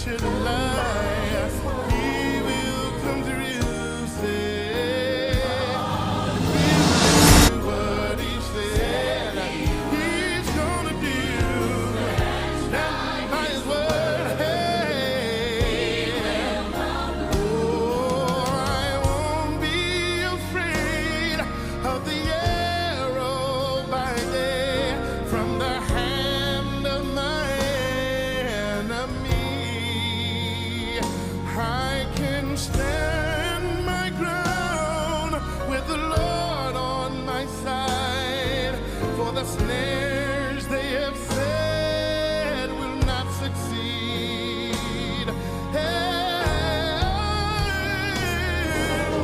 should lie, he will come through, say, he'll do what he said he's gonna do. Stand by his word, hey. Oh, I won't be afraid of the arrow by day from the hand of my enemy. I can stand my ground with the Lord on my side, for the snares they have set will not succeed. Hey,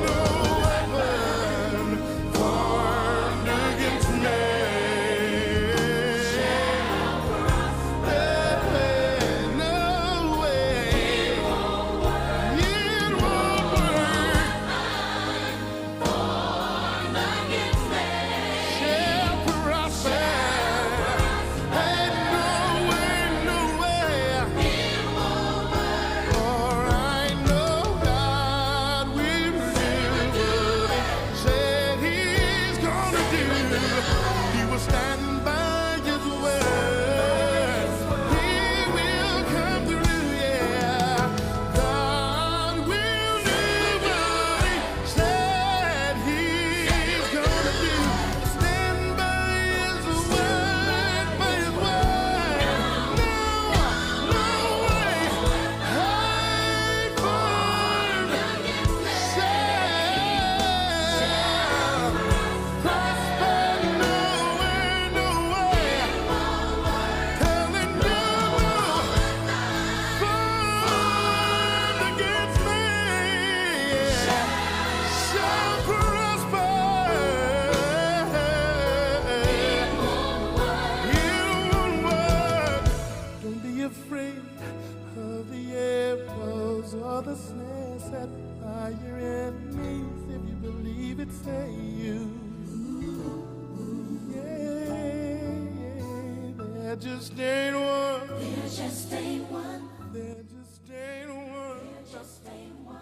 no weapon formed against me. No way. It won't work. Shall prosper. Hey, no way, no way. For I know God will do what he said he's gonna do. He will stand by his word. He will come through, yeah. God will do what he said he's gonna do. Stand by his word, by his word. No way. High form shall prosper. No way, no way. Tell it no formed against me shall prosper. It won't work. Don't be afraid of the arrows or the snares set by your enemies. If you believe it, say you. Yeah, there just ain't one. There just ain't one. There just ain't one. There just ain't one.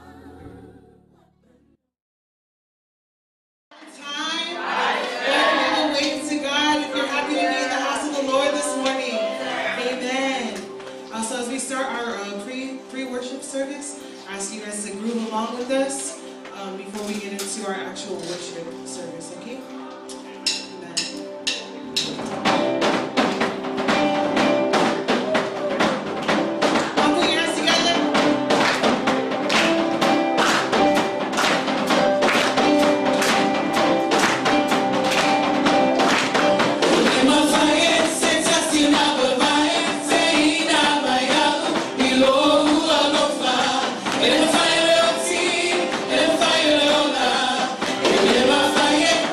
Time. Welcome away to God. If you're happy to be in the house of the Lord this morning. Amen. So as we start our pre-worship service, I ask you guys to groove along with us before we get into our actual worship service, okay? Amen. Put your hands together. Fire,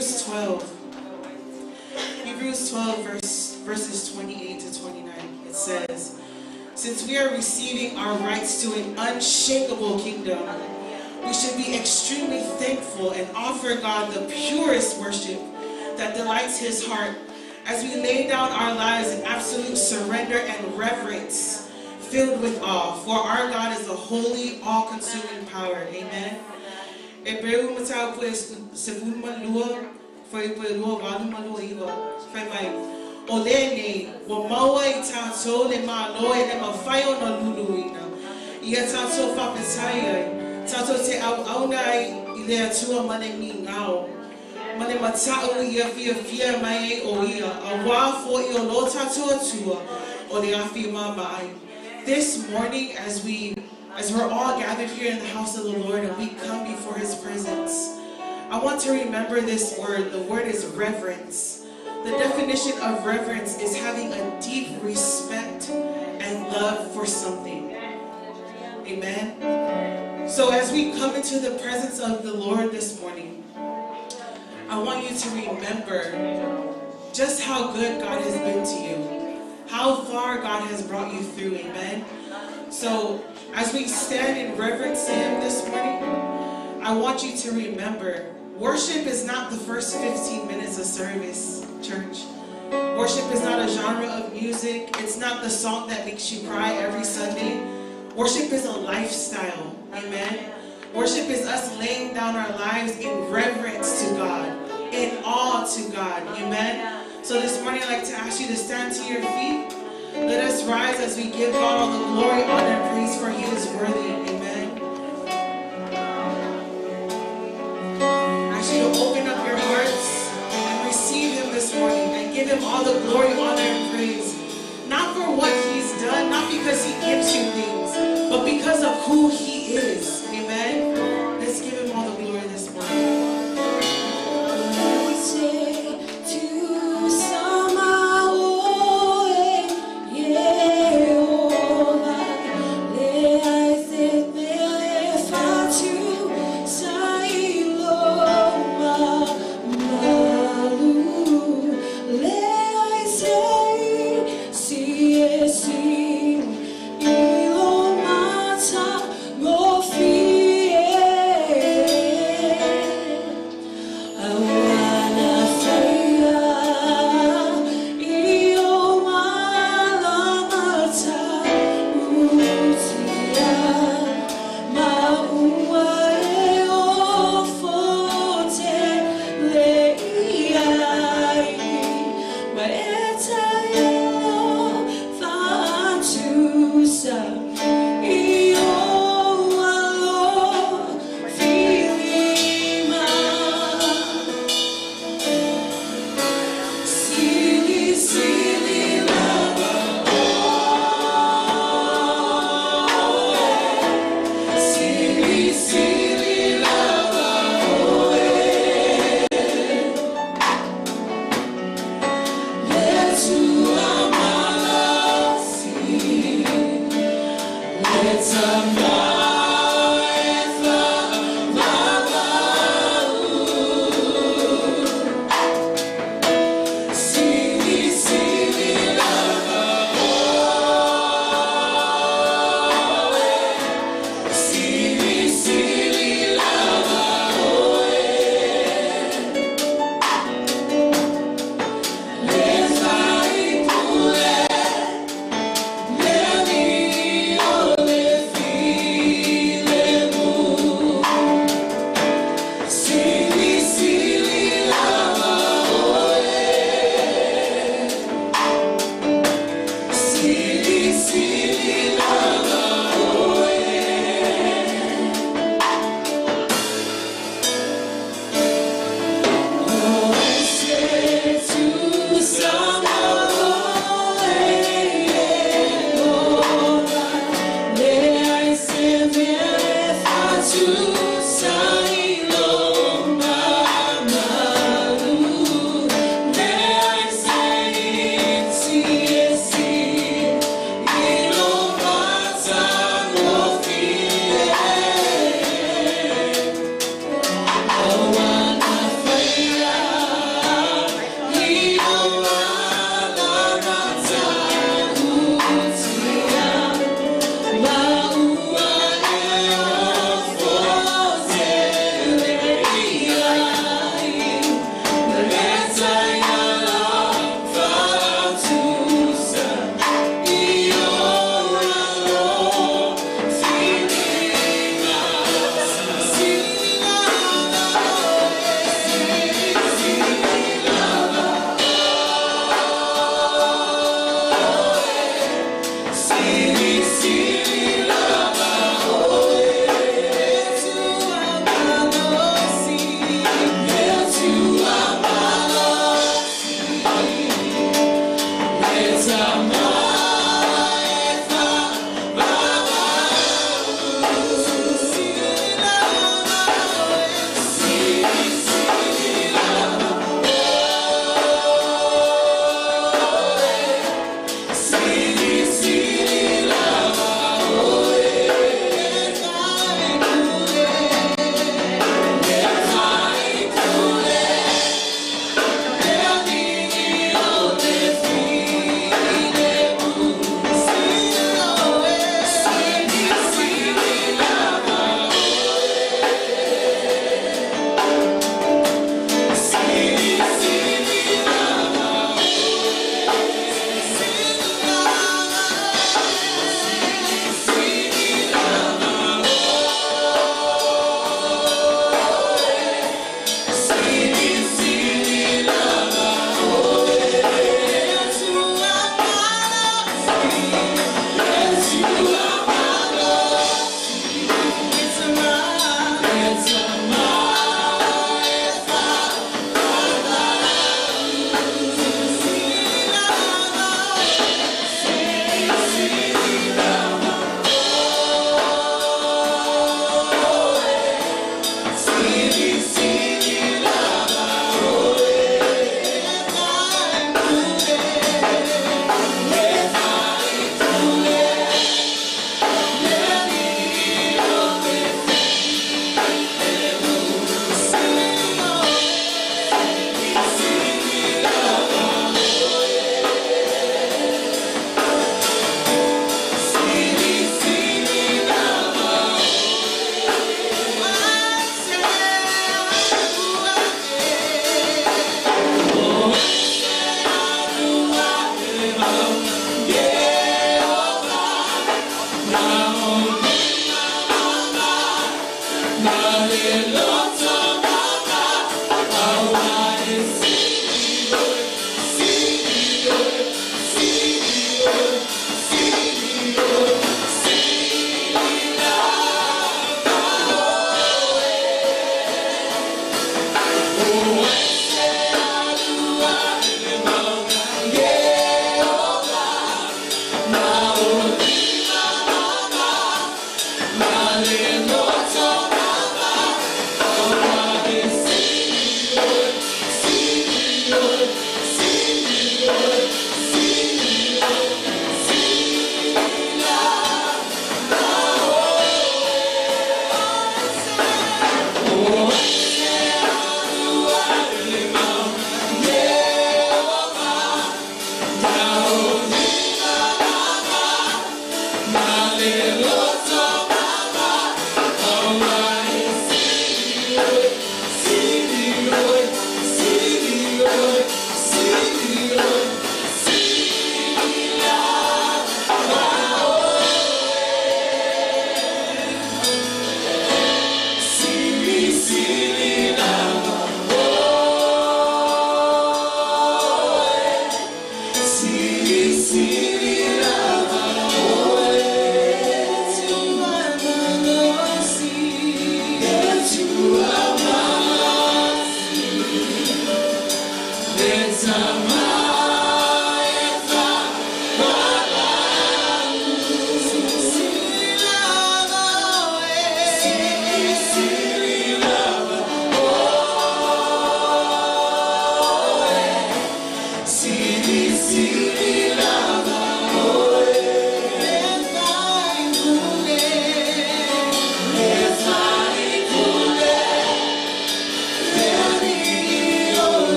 Hebrews 12. Hebrews 12 verses 28 to 29. It says, since we are receiving our rights to an unshakable kingdom, we should be extremely thankful and offer God the purest worship that delights his heart as we lay down our lives in absolute surrender and reverence, filled with awe, for our God is a holy, all-consuming power. Amen. Hebreu matao pues segundo malua foi pelo valo malua iwa foi mai olene o maua I tato le malo e le mafaio na luluina ia tato fa pesai tato te au nai I le atua mane mi ngao mane matao ia fia mai o ia a wa fo I o lo tato atua o le afi mai. This morning as we're all gathered here in the house of the Lord and we come before his presence, I want to remember this word. The word is reverence. The definition of reverence is having a deep respect and love for something. Amen. So as we come into the presence of the Lord this morning, I want you to remember just how good God has been to you, how far God has brought you through. Amen. So as we stand in reverence to him this morning, I want you to remember, worship is not the first 15 minutes of service, church. Worship is not a genre of music. It's not the song that makes you cry every Sunday. Worship is a lifestyle. Amen. Worship is us laying down our lives in reverence to God, in awe to God. Amen. So this morning I'd like to ask you to stand to your feet. Let us rise as we give God all the glory, honor, and praise, for he is worthy. Amen. I ask you to open up your hearts and receive him this morning and give him all the glory, honor, and praise. Not for what he's done, not because he gives you things, but because of who he is. Amen. Let's give him all the glory this morning. See,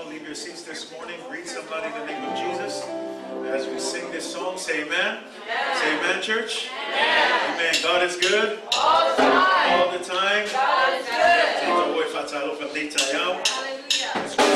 Leave your seats this morning. Greet somebody in the name of Jesus. As we sing this song, say amen. Say amen, church. Amen. God is good. All the time. All the time. God is good. Hallelujah. Yeah.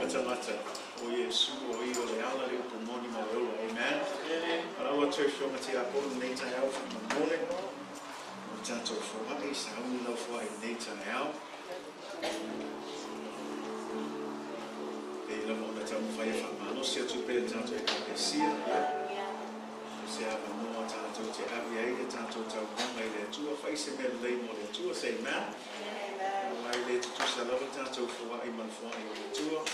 matamata o Yesu o i o le ala le upumoni ma le ola. Amen. Parawa church o mati a polu nei tai au from the morning. O tato fwai sa uni lau fwai nei tai au. E la mo na tamu fai e whamano si atu pe tato e kapesia. Se ava noa tato te avi ai e tato tau manga i le atua. Fai se mea lei mo le atua. Say amen. Ai le tutu sa lava tato fwai man fwai o le atua.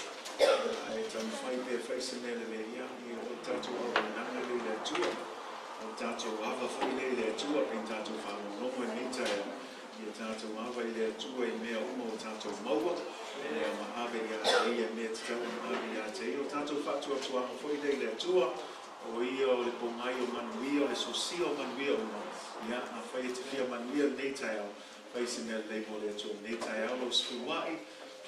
Ai tamu fai pe fai se mea le ia. I o tato o le nanga le le atua. O tato ava fai le atua. Pe tato whanonongo e nita e. I tato ava i le atua i mea uma o tato maua. E maave ia te ia mea te tau maave ia te ia. O tato whatua tuanga fai le atua. O ia o le pomai o manuia, o le sosia o manuia uma. Ia, a whai te whia manuia nei tai au. Whai se mea lei mo le atua nei tai au. Lo sfuwai,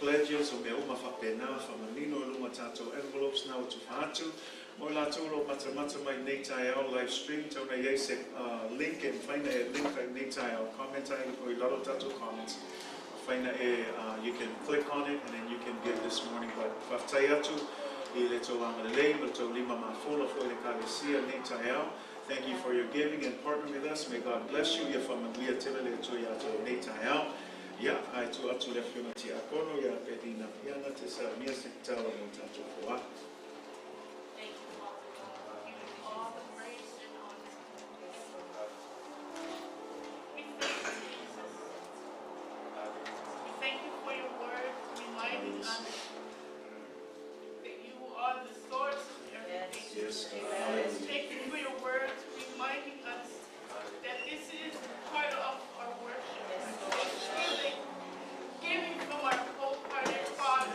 pledges o mea uma whapena, whamanino o luma tātou envelopes na o tu whātu. Mo la tūlo matamata mai nei tai au live stream. Tauna iei se link and whaina e link ai nei tai au. Comment ai o i laro tātou comments. Whaina e, you can click on it and then you can give this morning. But whaftai atu. I le tō amalei, le tō lima mafolo fo le kālesia nei tai au. Thank you for your giving and partnering with us. May God bless you. Ia whamagia tele le tō ia tō nei tai au. Ia, ai tō atu le whiuna ti akono, ia pedina piana te sa mia se tala mo tātou whoa. Thank you, Father God. Give you all the praise and honor. We thank you, Jesus. We thank you for your word reminding us that you are the source of everything. Yes. Thank you for your word reminding us that this is part of our worship. It's really giving from our wholehearted heart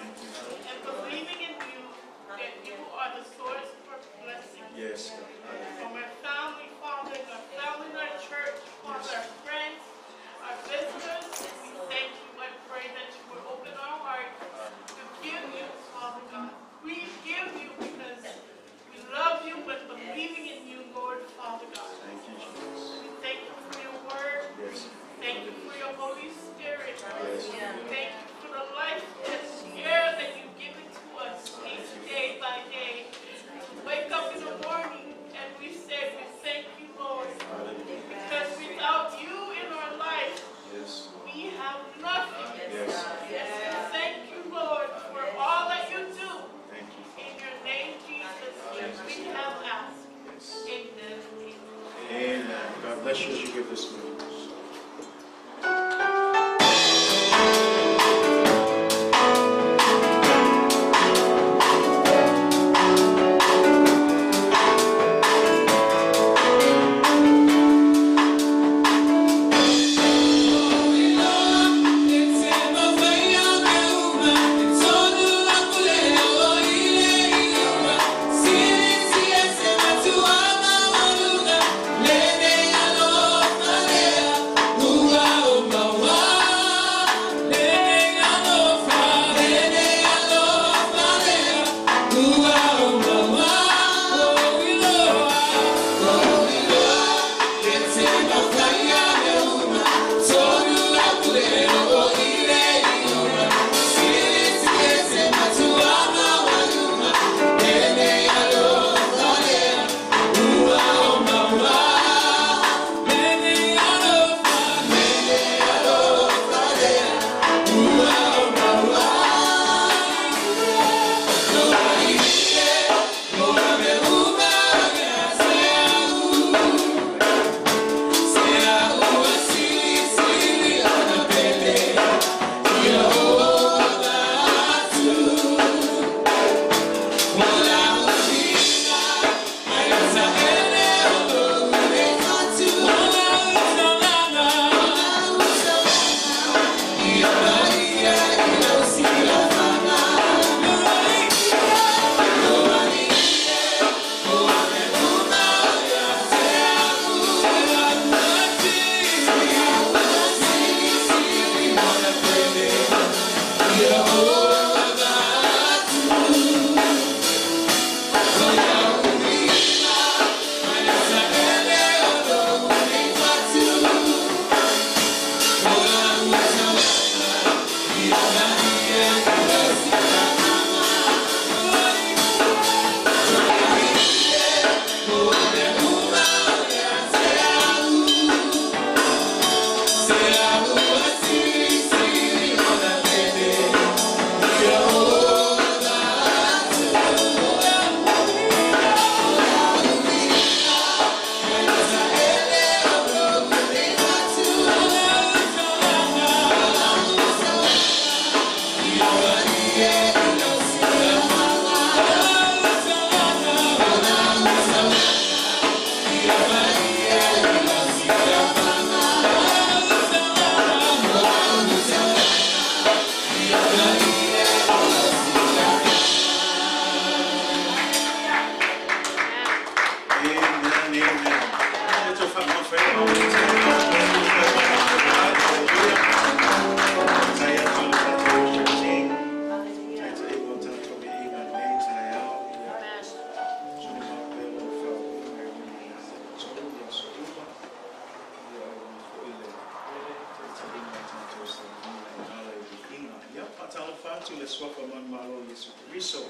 swafa man malo Yesu Kristo.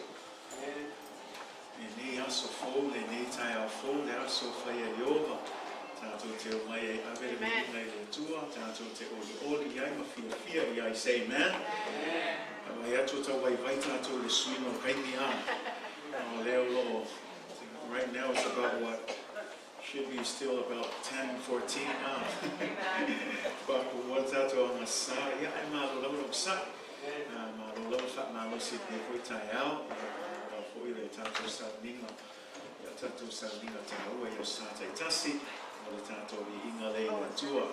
E nei aso fou, e nei tai au fou, le aso whai e Iova. Tātou te o mai e awere mi nei le tua, tātou te oli iai, ma fia iai, say amen. Awai atu tau wai vai tātou le suino kaini a. O leo lo, right now it's about what? Should be still about 10, 14 now. But what tātou o ngasa, ia e mālo lau lau sa. Mālo lau wha mālo si te koi tai au. Fui le tātou sauninga. Ia tātou sauninga te haua i o sātai tasi. O le tātou I inga lei le tua.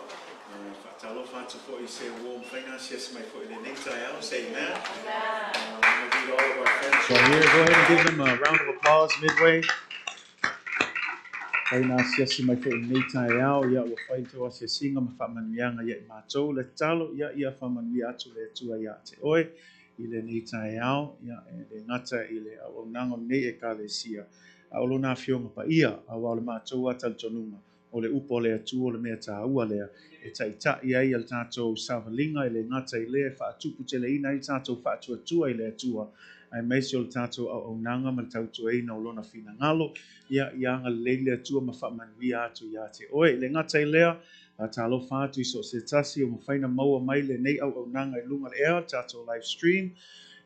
Whatalo whātu fo I se warm finances mai fo I le neitai au. Say amen. I'm going to greet all of our friends. So here, go ahead and give them a round of applause midway. Finances mai fo I neitai au. Ia ua whai te wase singa ma whamanuianga ia I mātou. Le talo ia whamanui atu le tua ia te oe. I le neitai au. Ia le ngata I le au nango nei e ka le sia. Au lona fionga pa ia. Au au le mātou atal tonunga. O le upo le atu o le mea tā ua lea. E taita ia I le tātou savalinga I le ngata I lea whaatupu te le ina I tātou whaatuatua I le atua. Ai meisi o le tātou au nanga ma le tautua ina o lona whina ngalo. Ia anga leile atua ma whamanuia atu ia te oe. Le ngata I lea, tālo whaatu I so se tasi o mawhaina maua mai le nei au nanga I lunga le ea, tātou live stream.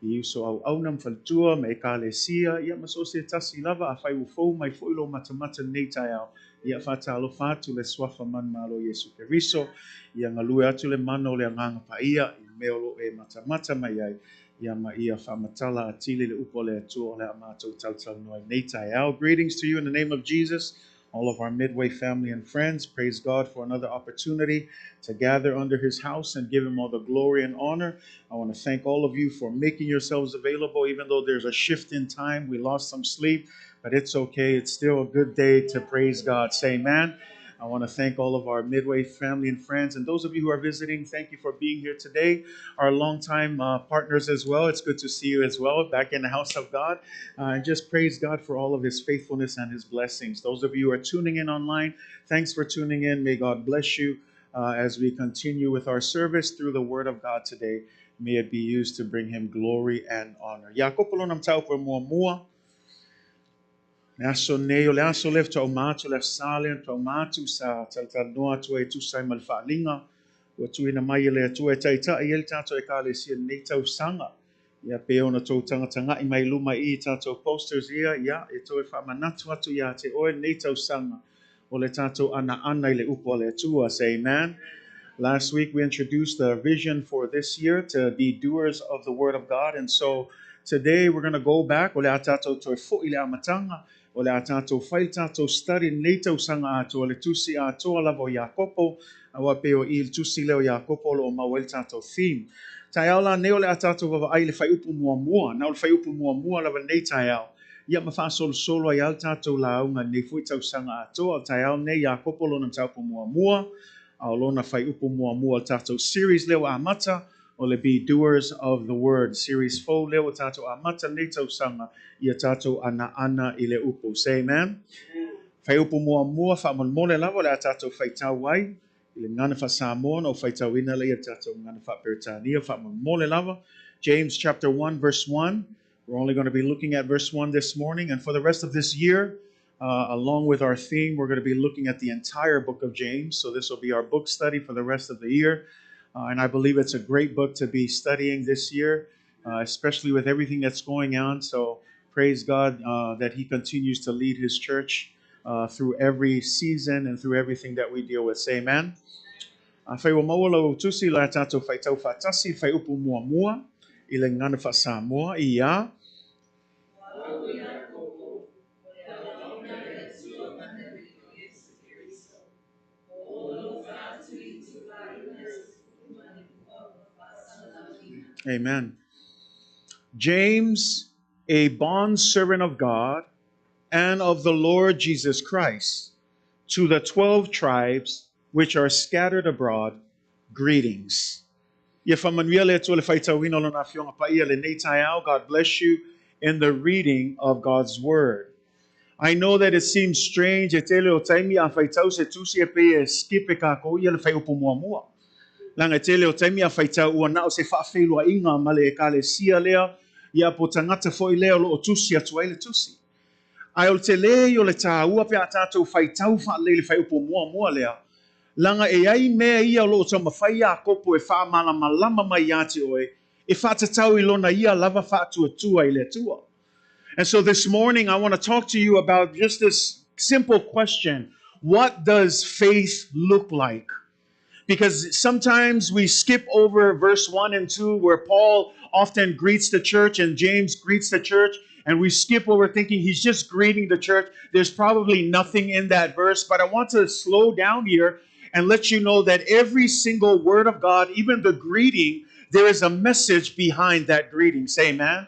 I uso au nam whalitua me e ka le sia. Ia ma so se tasi lava a whai ufou mai foilo matamata nei tai au. Ia whatalo whātu le swafa man malo Yesu Keriso. Ia ngalue atu le mano le anganga pa ia. Ia meolo e matamata mai ai. Ia ma ia whamatala atili le upo le atua o le amato tautal noai nei tai au. Greetings to you in the name of Jesus. All of our Midway family and friends, praise God for another opportunity to gather under His house and give Him all the glory and honor. I want to thank all of you for making yourselves available, even though there's a shift in time. We lost some sleep, but it's okay. It's still a good day to praise God. Say amen. I want to thank all of our Midway family and friends. And those of you who are visiting, thank you for being here today. Our longtime partners as well. It's good to see you as well back in the house of God. And just praise God for all of His faithfulness and His blessings. Those of you who are tuning in online, thanks for tuning in. May God bless you as we continue with our service through the Word of God today. May it be used to bring Him glory and honor. Yakopolo nam tau per mua. Aso nei o le aso lef tau mātu lef sale tau mātu sa tal noa tu e tu sai mal whaalinga o tu ina mai le tu e taita I el tato e ka le sia nei tau sanga ia pe ona tau tanga I mai luma I tato posters ia e to e whaamanatu atu ia te oe nei tau sanga o le tato ana I le upo le tua. Say amen. Last week we introduced the vision for this year to be doers of the Word of God, and so today we're going to go back o le atato to e fo I le amatanga o le atato whai tato study nei tau sanga ato o le tusi ato lava o Iakopo awa pe o il tusi leo Iakopo lo o mawel tato theme. Tai au la ne o le atato wawa ai le whai upu mua na o le whai upu mua lava nei tai au. Ia ma wha solo ai al tato la aunga nei fui tau sanga ato o tai au nei Iakopo lo nam taupu mua au lona whai upu mua tato series leo a mata o le Be Doers of the Word series fo leo tato a mata nei tau sanga ia tato ana I le upu. Say amen. Whai upu mua wha mole lava le a tato whai tau wai I le ngana wha Samoa o whai tau ina le ia tato ngana wha Peritania wha mole lava. James chapter 1 verse 1. We're only going to be looking at verse 1 this morning, and for the rest of this year, along with our theme, we're going to be looking at the entire book of James. So this will be our book study for the rest of the year. And I believe it's a great book to be studying this year, especially with everything that's going on. So praise God that He continues to lead His church through every season and through everything that we deal with. Say amen. Whai o mawala o tusi la tato whai tau whatasi whai upu mua I le ngana wha Samoa I ia. Amen. James, a bondservant of God and of the Lord Jesus Christ, to the 12 tribes which are scattered abroad, greetings. God bless you in the reading of God's Word. I know that it seems strange. Langa tele o taimi a whaitau ua nao se whaafeilua inga ma le ekalesia lea, ia po tangata fo i leo lo o tusi atu ai le tusi. Ai o le te le o le tā ua pe a tātou whaitau wha le whai upo mua lea. Langa e ai mea ia lo o tau mawhai a kopo e wha malama mai ati oe, e wha tatau I lona ia lava wha tua I le tua. And so this morning I want to talk to you about just this simple question. What does faith look like? Because sometimes we skip over verse 1 and 2 where Paul often greets the church and James greets the church, and we skip over thinking he's just greeting the church. There's probably nothing in that verse, but I want to slow down here and let you know that every single word of God, even the greeting, there is a message behind that greeting. Say amen.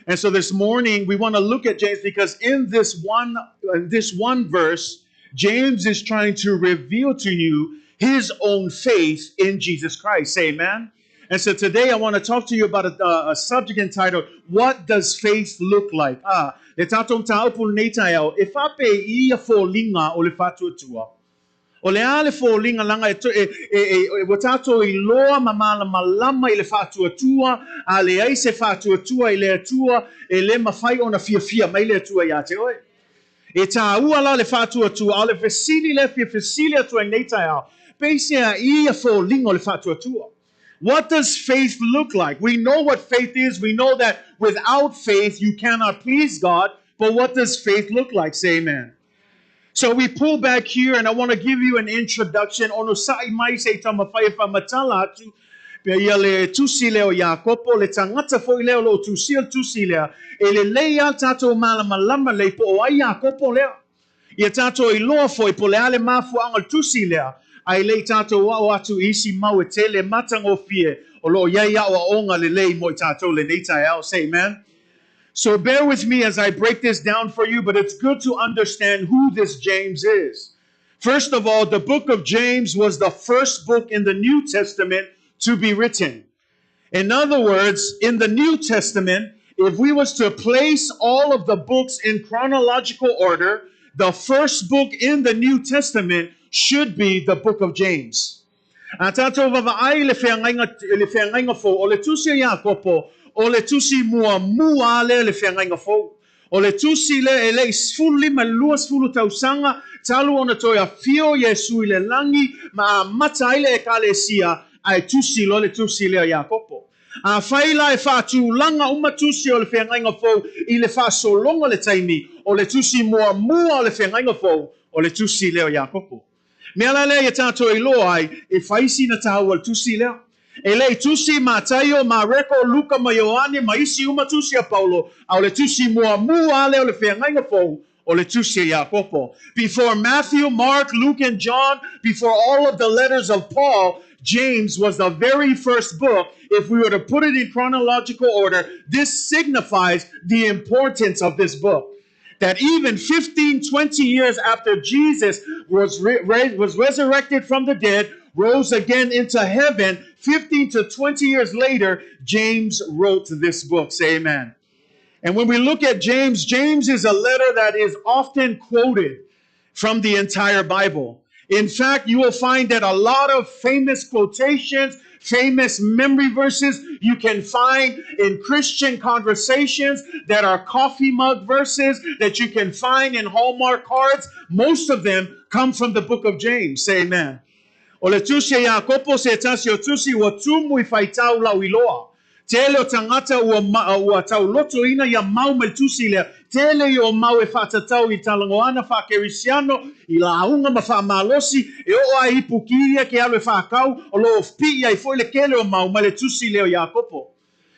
And so this morning we want to look at James because in this one verse, James is trying to reveal to you his own faith in Jesus Christ. Say amen. And so today I want to talk to you about a subject entitled, What Does Faith Look Like? Le tātou tāupul nei tai au, e whape ia fōlinga o le whātuatua. O le a le fōlinga langa wa tātou I loa malama I le whātuatua, a le ai se whātuatua I le atua, e le mawhai o na fia mai le atua ia te oe. E tā ua la le whātuatua, a le fesili le fesili atua nei tai au, peisea ia fōlinga o le whātuatua. What does faith look like? We know what faith is. We know that without faith, you cannot please God. But what does faith look like? Say amen. So we pull back here, and I want to give you an introduction. Ono sa'i mai se tamawhai whamatala atu. Pea ia le tusi leo Iakopo, le tangata fo I leo lo tusi lea. E le leia tātou malama le po o ai Iakopo lea. Ia tātou I loa fo I po le ale mafu angal tusi lea. Ai lei tātou wao atu isi mau e tele matango fie o lo iai au a onga le lei mo I tātou le neitai au. Say amen. So bear with me as I break this down for you, but it's good to understand who this James is. First of all, the book of James was the first book in the New Testament to be written. In other words, in the New Testament, if we was to place all of the books in chronological order, the first book in the New Testament should be the book of James. Tātou wawai le whengainga fo, o le tusi Iakopo, o le tusi mua le whengainga fo. O le tusi le e le isfulima luas fulu tausanga, talu ona toia fio Yesu I le langi, ma mata ile e kalesia, ai tusi lo le tusi le Iakopo. A whaila e whātu langa umatusi o le whengainga fo, I le whāsolonga le taimi, o le tusi mua o le whengainga fo, o le tusi leo Iakopo. Mea la le e tātou I loa ai, e whaisi na tāua le tusi lea. E le tusi ma taio, ma reko, Luka, ma Ioane, ma isi umatusi a Paulo, au le tusi mua leo le whengainga fo, o le tusi Iakopo. Before Matthew, Mark, Luke, and John, before all of the letters of Paul, James was the very first book. If we were to put it in chronological order, this signifies the importance of this book. That even 15, 20 years after Jesus was resurrected from the dead, rose again into heaven, 15 to 20 years later, James wrote this book. Say amen. And when we look at James, James is a letter that is often quoted from the entire Bible. In fact, you will find that a lot of famous quotations, famous memory verses you can find in Christian conversations that are coffee mug verses that you can find in Hallmark cards. Most of them come from the book of James. Say amen. O le tusi Iakopo se tasi o tusi wa tumu I whaitau lau iloa. Tele o tangata ua tau loto ina ia mau me tusi lea. Tele o mau e whatatau I talangoana whakerisiano I la aunga ma whamalosi e o a ipukia ke alo e whakau o lo pi ai foi le kele o mau ma le tusi leo Iakopo.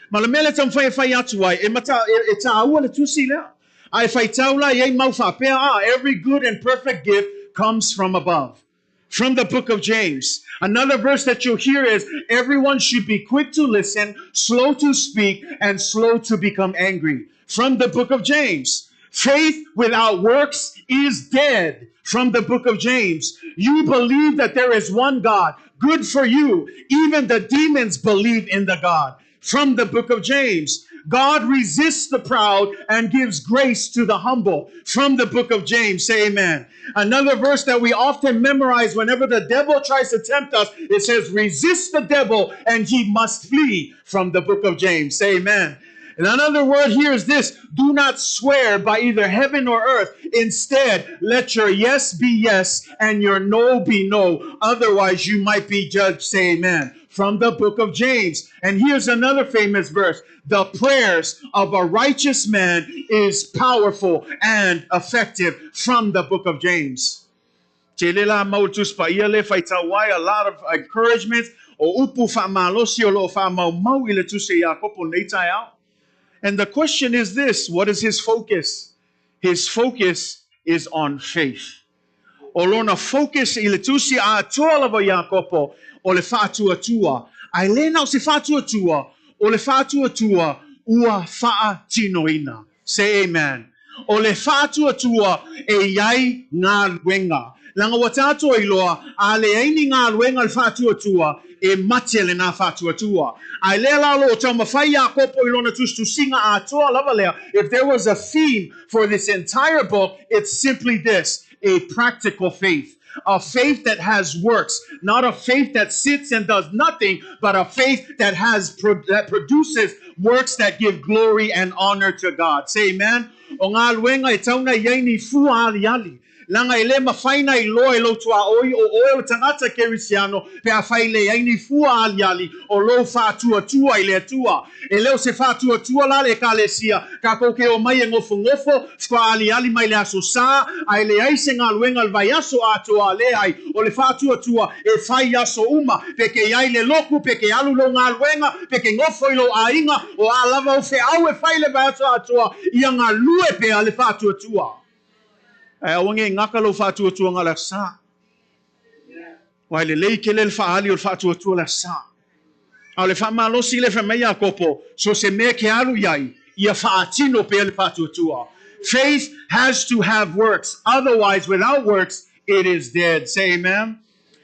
Ma le mele tam whai atu ai e ta ua le tusi lea. Ai whaitau la i mau whapea every good and perfect gift comes from above. From the book of James. Another verse that you'll hear is, everyone should be quick to listen, slow to speak, and slow to become angry. From the book of James. Faith without works is dead. From the book of James. You believe that there is one God. Good for you. Even the demons believe in the God. From the book of James. God resists the proud and gives grace to the humble. From the book of James, say amen. Another verse that we often memorize whenever the devil tries to tempt us, it says, resist the devil and he must flee. From the book of James, say amen. And another word here is this: do not swear by either heaven or earth. Instead, let your yes be yes and your no be no. Otherwise, you might be judged. Say amen. From the book of James. And here's another famous verse: the prayers of a righteous man is powerful and effective. From the book of James. A lot of encouragement. And the question is this: what is his focus? His focus is on faith. Olona focus iletusi a tola va Jacopo o le fatua tua. Ai lena o se fatua tua o le fatua tua ua faa tinoina. Say amen. O le fatua tua e yai ngā luenga. Langa watato iloa a le aini ngā luenga le fatua tua e mate le nā fatua tua. Ai le lalo tau mawhai Jacopo ilona tustu singa a toa lava lea. If there was a theme for this entire book, it's simply this: a practical faith. A faith that has works, not a faith that sits and does nothing, but a faith that that produces works that give glory and honor to God. Say amen. O ngā luenga e tauna yaini fua ali ali. Langa ele mawhaina I loa e lo tua oi o oe o tangata kerisiano pe a whaile yaini fua ali ali o lo whātua tua I le tua. E leo se whātua tua la le kalesia ka koke o mai e ngofo ngofo wha ali ali mai le aso sā ai le aise ngā luenga vai aso atoa le ai o le whātua tua e whai aso uma pe ke iai le loku pe ke alu lo ngā luenga pe ke ngofo I lo a inga o a lava o whe au e whai le vai aso atoa I a ngā lue pe a le whātua tua. Ai awange ngaka lo fatua tua ngala sa. Wai le lei kele le faali o fatua tua la sa. Au le fama lo si le fa me Jacopo so se me ke alu yai ia faatino pe le fatua tua. Faith has to have works. Otherwise, without works, it is dead. Say amen.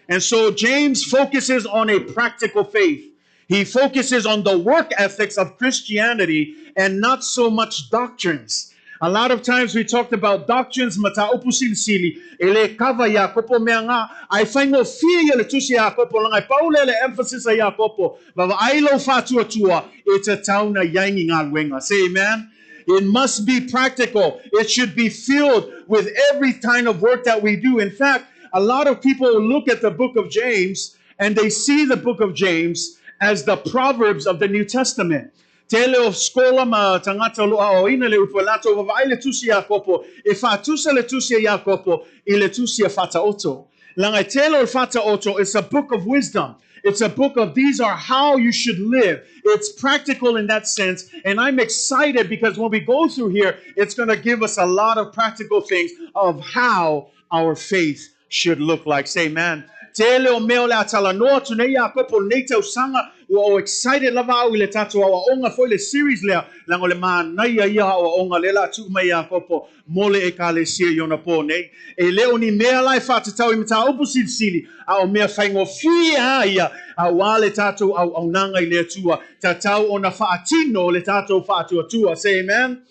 And so James focuses on a practical faith. He focuses on the work ethics of Christianity and not so much doctrines. A lot of times we talked about doctrines, mata upusil sili, ele kava Jacopo meanga, ai faingo fia le tusi Jacopo, langai paule le emphasis a Jacopo, bava ailo fatua tua, it's a tauna yangi ngā luenga. Say amen. It must be practical. It should be filled with every kind of work that we do. In fact, a lot of people look at the book of James and they see the book of James as the Proverbs of the New Testament. Tele of skola ma tangata loa o ina le upalato wa le tusi Jacopo e fa tusa le tusi Jacopo I le tusi fata oto. Langa tele fata oto is a book of wisdom. It's a book of these are how you should live. It's practical in that sense. And I'm excited because when we go through here, it's going to give us a lot of practical things of how our faith should look like. Say amen. Tele o meo le atala noa tu nei Jacopo nei tau sanga o excited lava au le tatu au onga foi le series lea lango le maa nai ia au onga le la tu mai Jacopo mole e ka le sia yona po nei e leo ni mea lai whatatau I mata upu sili au mea whaingo fia ia au a le tatu au nanga I le tua tatau o na whaatino le tatu whaatua tua. Say amen.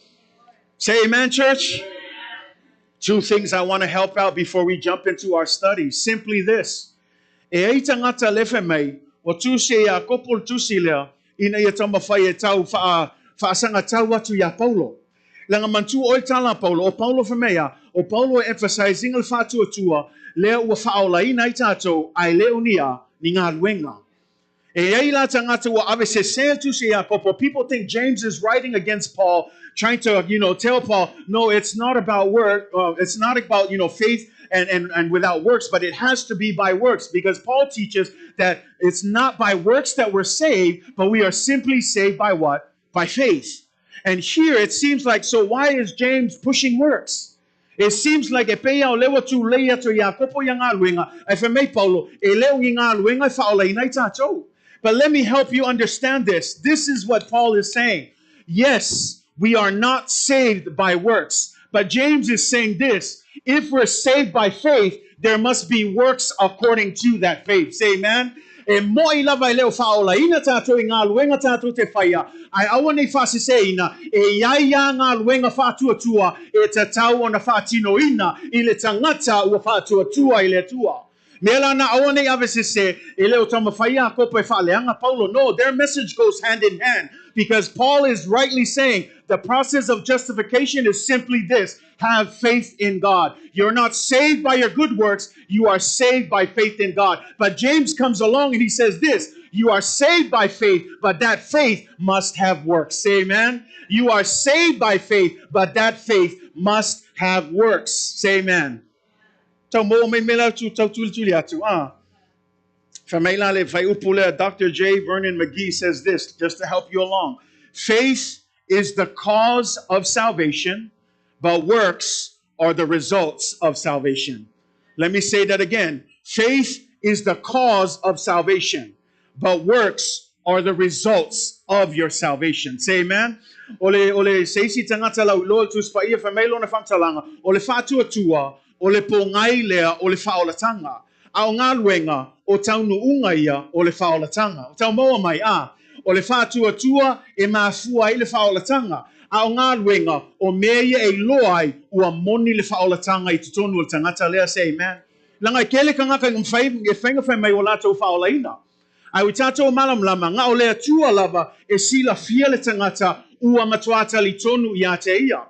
Say amen, church. Two things I want to help out before we jump into our study. Simply this. E eita ngata lefe mei, o tusi ia kopol tusi lea, ina ia tama whai e tau whaasanga tau atu ia Paulo. Langa mantu oi tala Paulo, o Paulo whamea, o Paulo e emphasizing al whātua tua, lea ua whaola ina I tātou, ai leo nia, ni ngā luenga. E ei la tangata ua ave se sea tusi ia kopo. People think James is writing against Paul, trying to, tell Paul, no, it's not about work, it's not about, faith and without works, but it has to be by works, because Paul teaches that it's not by works that we're saved, but we are simply saved by what? By faith. And here it seems like, so why is James pushing works? It seems like but let me help you understand this. This is what Paul is saying. Yes, we are not saved by works. But James is saying this. If we're saved by faith, there must be works according to that faith. Say amen. e moi lava leo faola ina tātou I ngā luenga tātou te whaia. Ai awa nei whasise ina, e iaia ngā luenga whātua e te tau o na whātino ina I le tangata ua whātua I le tua. Mela na awa nei avese se, e leo tama whaia kopo e whaaleanga Paulo. No, their message goes hand in hand because Paul is rightly saying the process of justification is simply this. Have faith in God. You're not saved by your good works. You are saved by faith in God. But James comes along and he says this. You are saved by faith, but that faith must have works. Say amen. You are saved by faith, but that faith must have works. Say amen. Tau mo me mela tu tau tuli atu. Famela le fai upule. Dr. J. Vernon McGee says this just to help you along. Faith is the cause of salvation, but works are the results of salvation. Let me say that again. Faith is the cause of salvation, but works are the results of your salvation. Say amen. Ole seisi tangata lau lo tu spaia famelo na famtalanga. Ole fatu atua, ole pongai lea, ole faolatanga. Ao ngā luenga o taunu unga ia ole faolatanga. O tau moa mai o le whātua e māfua I le whaolatanga. Ao ngā luenga o mea e loai ua moni le whaolatanga I tutonu o tangata lea. Say amen. Langa kele ka ngaka e whainga mai o lātou whaolaina. Ai ui tātou malamlama ngā o lea tua lava e sila fia le tangata ua matuata li tonu I ate ia.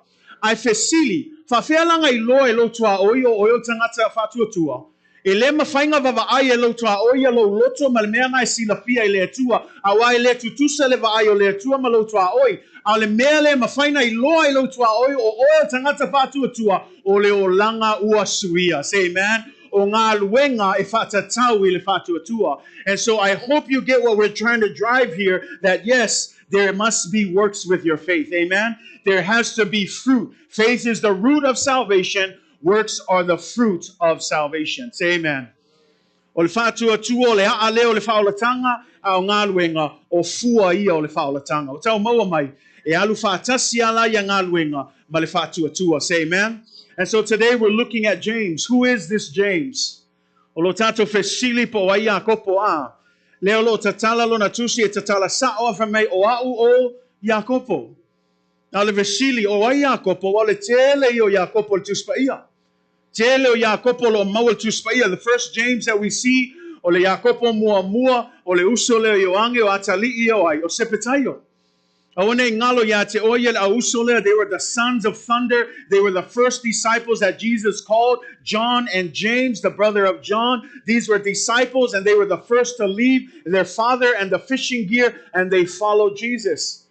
Ai fesili, whawhea langa I loa e lo tua oio tangata whātua tua. E le mawhainga vavaai e lo tua oia lo loto ma le mea ngai sila fia I le atua. Awa I le tutusa le vaai o le atua ma lo tua oi. A le mea le mawhaina I loa I lo tua oi o oia tangata whātua tua o le o langa ua suia. Say amen. O ngā luenga e whātatau I le whātua tua. And so I hope you get what we're trying to drive here, that yes, there must be works with your faith. Amen. There has to be fruit. Faith is the root of salvation. Works are the fruit of salvation. Say amen. O le whātua tua o le aa leo le whaolatanga a o ngā luenga o fua ia o le whaolatanga. O tau maua mai e alu whātasi ala ia ngā luenga ma le whātua tua. Say amen. And so today we're looking at James. Who is this James? O lo tato fesili po waia kopo a. Leo lo tatala lo na tusi e tatala sa o awhamei o au o Iakopo. Na le vesili o waia kopo o le tele I o Iakopo le tuspaia. Tele o Iakopo lo maua le tuspaia. The first James that we see o le Iakopo mua o le uso le Ioange o atali I o ai o sepetaio. They were the sons of thunder. They were the first disciples that Jesus called, John and James, the brother of John. These were disciples, and they were the first to leave their father and the fishing gear, and they followed Jesus.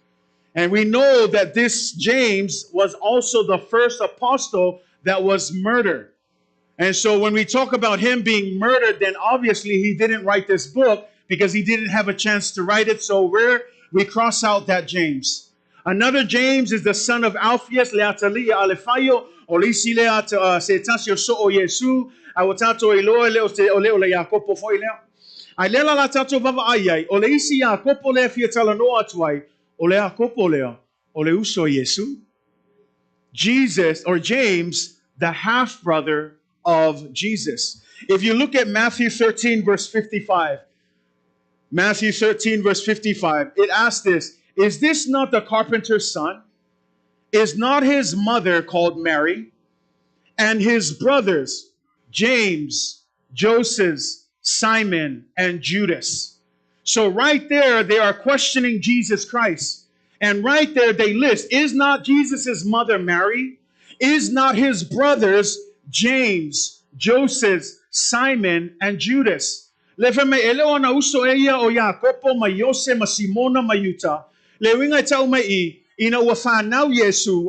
And we know that this James was also the first apostle that was murdered. And so when we talk about him being murdered, then obviously he didn't write this book because he didn't have a chance to write it. So we cross out that James. Another James is the son of Alphaeus, leatalia alefaio, olisi leat se tasio so o Yesu, awatato eloa leo te ole ole Iakopo foi leo. Ai lela la tato vava ai, ole isi Iakopo le fia talanoa atuai, ole Iakopo leo, ole uso Yesu. Jesus, or James, the half-brother of Jesus. If you look at Matthew 13, verse 55, Matthew 13, verse 55, it asks this, is this not the carpenter's son? Is not his mother called Mary? And his brothers, James, Joseph, Simon, and Judas. So right there, they are questioning Jesus Christ. And right there, they list, is not Jesus' mother Mary? Is not his brothers, James, Joseph, Simon, and Judas? Le me eleo na uso eia o Iakopo ma Yose ma Simona ma Yuta. Le winga tau mai ina ua whanau Yesu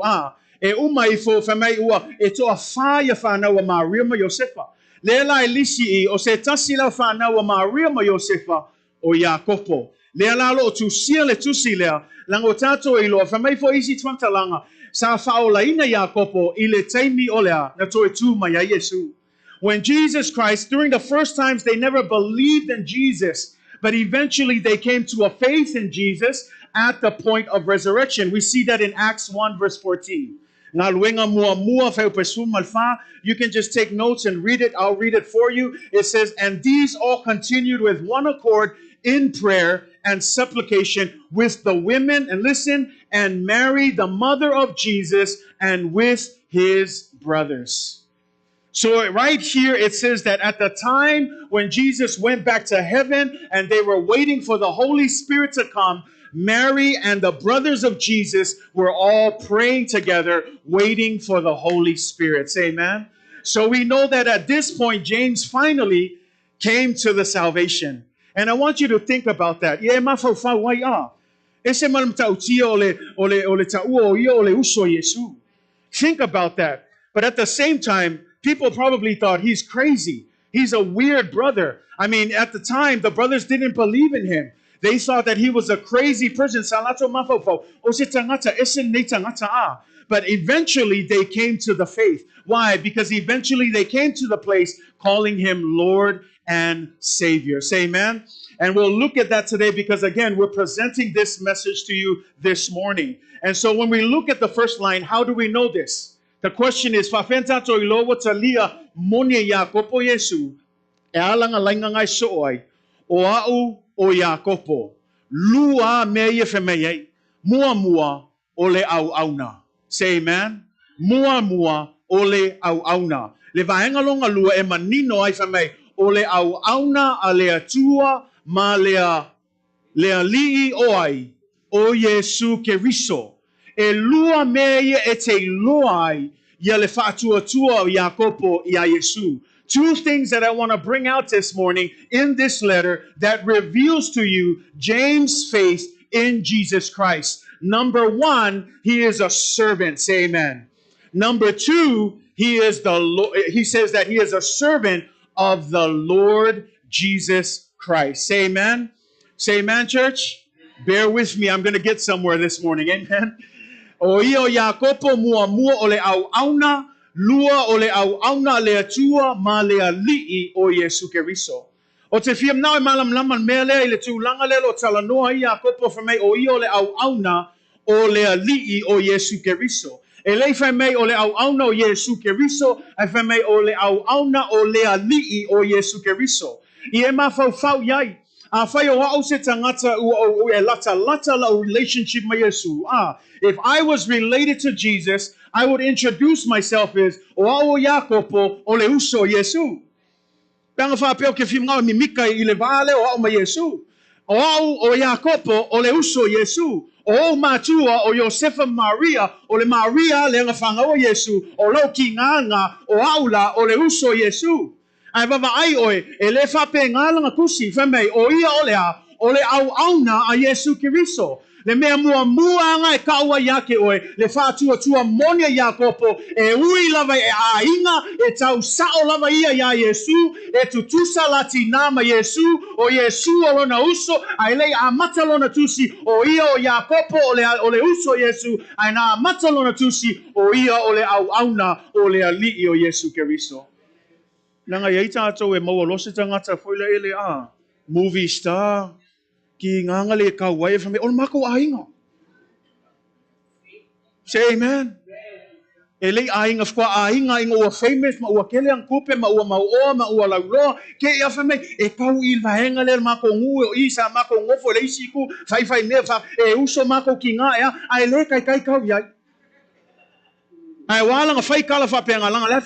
e umai fo whamai ua e toa whaia whanau a Maria ma Yosefa. Le la elisi o se tasi lau whanau a Maria ma Yosefa o Iakopo. Le la lo tu sia le tusi lea lango tato e loa whamai fo isi twantalanga sa whaola ina Iakopo I le teimi o lea na toe tu ma ya Yesu. When Jesus Christ, during the first times, they never believed in Jesus, but eventually they came to a faith in Jesus at the point of resurrection. We see that in Acts 1, verse 14. Nga luenga mua feo pesum malfa. You can just take notes and read it. I'll read it for you. It says, and these all continued with one accord in prayer and supplication with the women, and listen, and Mary, the mother of Jesus, and with his brothers. So right here it says that at the time when Jesus went back to heaven and they were waiting for the Holy Spirit to come, Mary and the brothers of Jesus were all praying together, waiting for the Holy Spirit. Say amen. So we know that at this point, James finally came to the salvation. And I want you to think about that. Think about that. But at the same time, people probably thought he's crazy. He's a weird brother. I mean, at the time, the brothers didn't believe in him. They thought that he was a crazy person. But eventually they came to the faith. Why? Because eventually they came to the place calling him Lord and Savior. Say amen. And we'll look at that today because, again, we're presenting this message to you this morning. And so when we look at the first line, how do we know this? The question is, Fafenta to ilowa talia monia Yakopo Yesu, e alanga lainga ngai sooi, o au o Yakopo, lua meye femeye, mua ole au auna. Say amen. Mua ole au auna. Le vaenga longa lua e manino ai femei, ole au auna a lea tua ma lea lii oai, o Yesu Keriso. E lua meye e te loai ia le fa'atuatua o Yakopo ia Yesu. Two things that I want to bring out this morning in this letter that reveals to you James' faith in Jesus Christ. Number one, he is a servant. Say amen. Number two, he says that he is a servant of the Lord Jesus Christ. Say amen. Say amen, church. Bear with me. I'm going to get somewhere this morning. Amen. O io Yakopo mua ole au auna, lua ole au auna lea tua ma lea li'i o Yesu Keriso. O te fiam nau malam laman mele le tu langa lelo talanoa i Yakopo for me o io ole au auna o lea li'i o Yesu Keriso. E lei fai mei o le au auna o Yesu Keriso, e fai mei o le au auna o lea li'i o Yesu Keriso. I e mafau iai. If I was related to Jesus, I would introduce myself as O Yakopo o le uso Yesu. Panga fa peo ke fimanga mi mika I le vale o ma Yesu. O Yakopo o le uso Yesu. O matua o Josefa Maria o le Maria le ngafanga o Yesu. O lo ki nganga o aula o le uso Yesu. Ai baba ai oe e le fa pe ngala kusi fa mai o ia o le au auna a Yesu Keriso le mea mua nga e kaua yake oe le fa tua monia Yakopo e ui lava e ainga e tau sao lava ia ya Yesu e tutusa latina ma Yesu o Yesu o lona uso ai le a matalona tusi o ia o Yakopo o le uso Yesu ai na matalona tusi o ia o le au auna o le ali'i o Yesu Keriso. Nanga yai tātou e maua losi tangata whoila ele a. Movie star. Ki nganga le kauai e whame. Ola mako ainga. Say amen. E lei ainga whakua ainga inga ua famous, ma ua kele ang kupe, ma ua mauoa, ma ua lauloa. Ke ia whame, e pau I vahenga le mako ngu, o isa mako ngofo le isiku, whai mea wha, e uso mako ki ngā ea, ai le kai kau iai. Ai wala nga fai kala fa pe nga langa la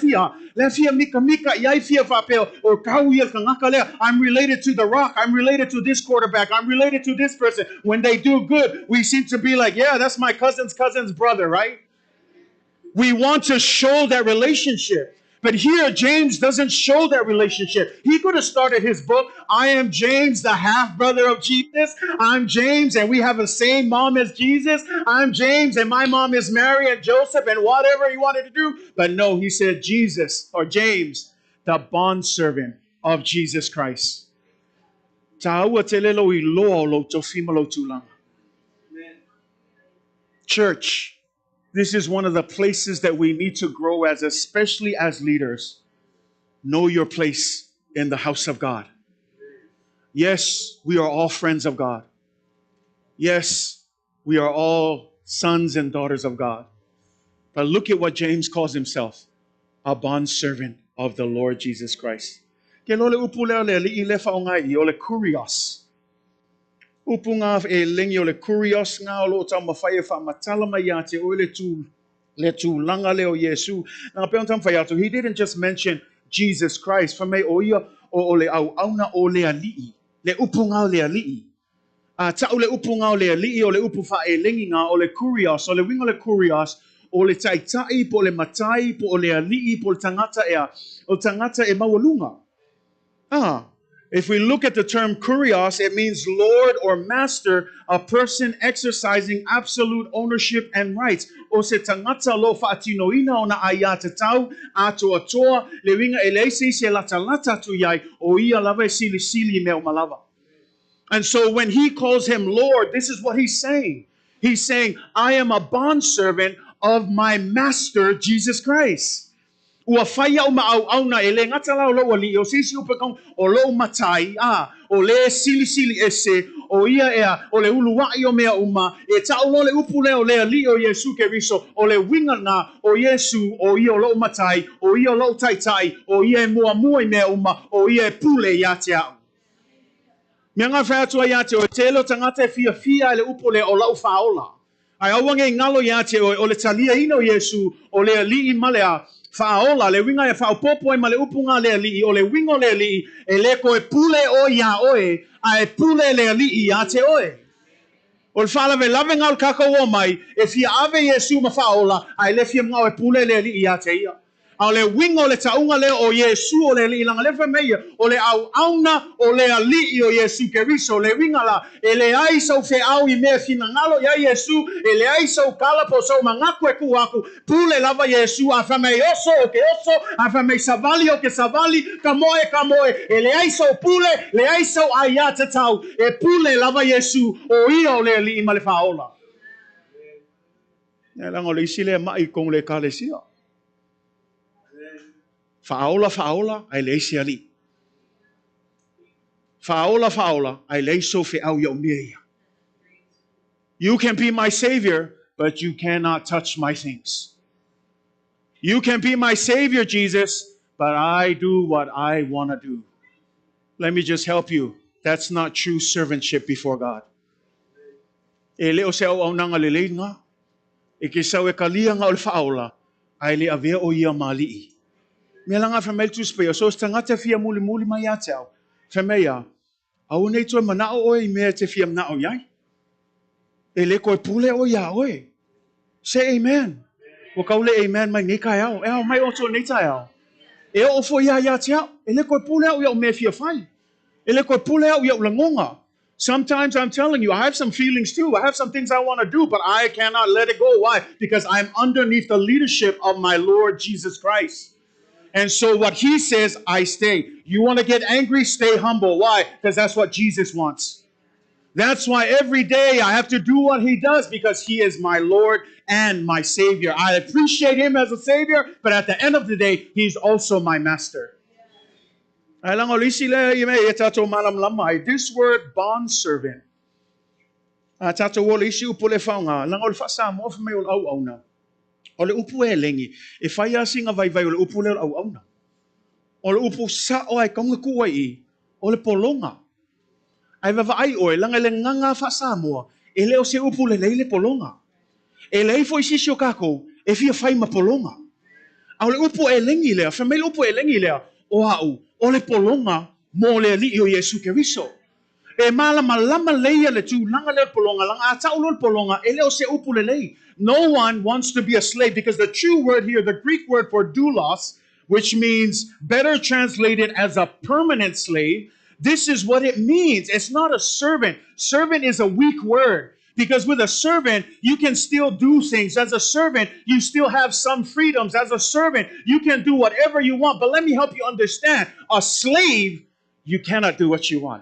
fia mika iai fia fa pe o kau ia ka ngaka lea. I'm related to the Rock. I'm related to this quarterback. I'm related to this person. When they do good, we seem to be like, yeah, that's my cousin's brother, right? We want to show that relationship. But here, James doesn't show that relationship. He could have started his book, I am James, the half-brother of Jesus. I'm James, and we have the same mom as Jesus. I'm James, and my mom is Mary and Joseph, and whatever he wanted to do. But no, he said Jesus, or James, the bondservant of Jesus Christ. Church, this is one of the places that we need to grow as, especially as leaders. Know your place in the house of God. Yes, we are all friends of God. Yes, we are all sons and daughters of God. But look at what James calls himself, a bondservant of the Lord Jesus Christ. Ke lo le upu le le li le whaongai o le kurios. Upu ngā e lengi o le kurios ngā o lo tau mawhai e wha mai ate o le tū langa leo Yesu. Nā peon tam whai atu, he didn't just mention Jesus Christ. Wha mei o ia o le au auna o le ali'i. Le upu ngā o le ali'i. Tau le upu ngā o le ali'i o le upu wha e lengi ngā o le kurios. O le wingo le kurios o le taitai po le matai po o le ali'i po le tangata ea. O tangata e mawalunga. If we look at the term kurios, it means Lord or Master, a person exercising absolute ownership and rights. O se tangata lo whaatinoina o na aia te tau, ato atoa, le winga e leisi se lata tu iai, o ia lava e sili sili meo malava. And so when he calls him Lord, this is what he's saying. He's saying, I am a bondservant of my Master, Jesus Christ. Ua whaia o maau-auna e le ngata lau lo ali o sisi upekong o lo matai o le sili ese o ia ea o le uluwai o mea uma e tau lo le upu leo le ali o Yesu Keriso o le winga ngā o Yesu o ia o lo matai o ia o lo taitai o ia e mua i mea uma o ia e pule ia te au. Mea ngā whaatua ia te o te elo tangata e fia e le upu le o lau whaola. Ai awange ngalo ia te o le talia ino Yesu o le ali I malea Whaola, le winga e whaopopo e ma le upunga le ali'i, o le wingo le ali'i, e le ko e pule o ia oe, a e pule le ali'i a te oe. O le whaalawe lawe ngau kakao o mai, e fia ave Yesu ma whaola, a e le fia ngau e pule le ali'i a te ia. A le wingo le taunga leo o Yesu o le ali'i langa lewe meia, o le au auna o le ali'i o Yesu Keriso, le winga la, e le ai sau fe au I mea fina ngalo ia Yesu, e le ai sau kalapo sau mangaku e kuaku, pule lava Yesu, a whamei oso o ke oso, a whamei savali o ke savali, ka moe, e le ai sau pule, le ai sau aia te tau, e pule lava Yesu, o ia o le ali'i ma le whaola. E lango le isi le mai kong le kalesia. Whaola, ai leisi ali. Whaola, ai leiso fe au iau mea. You can be my Savior, but you cannot touch my things. You can be my Savior, Jesus, but I do what I want to do. Let me just help you. That's not true servantship before God. E leo se au nanga le nga. E ke sau e kalia nga o le whaola, ai le avea o ia mali'i. Mea langa whamei tu speo, so tangata fia muli mai a te au. Whamea, au nei toi manao oe I mea te fia manao iai. E le koe pule o ia oe. Say amen. Wa kaule amen mai nei kai au. E au mai oto nei tai au. E o fo ia te au. E le koe pule au ia o mea fia fai. E le koe pule au ia o langonga. Sometimes I'm telling you, I have some feelings too. I have some things I want to do, but I cannot let it go. Why? Because I'm underneath the leadership of my Lord Jesus Christ. And so what he says, I stay. You want to get angry? Stay humble. Why? Because that's what Jesus wants. That's why every day I have to do what he does, because he is my Lord and my Savior. I appreciate him as a Savior, but at the end of the day, he's also my Master. This word bondservant. O le upu e lengi, e whai asinga vai o le upu leo au auna. O le upu sa o ai kaunga kua I, o le polonga. Ai wawa ai oe, langa le nganga wha Samoa, e leo se upu le leile polonga. E lei fo I sisi o kako, e fia whai ma polonga. A o le upu e lengi lea, whamei le upu e lengi lea, o au, o le polonga, mo le li o Yesu Keriso. E malama leia le tu langa le polonga, langa a tau le polonga, e leo se upu le lei. No one wants to be a slave, because the true word here, the Greek word for doulos, which means better translated as a permanent slave, this is what it means. It's not a servant. Servant is a weak word, because with a servant, you can still do things. As a servant, you still have some freedoms. As a servant, you can do whatever you want. But let me help you understand. A slave, you cannot do what you want.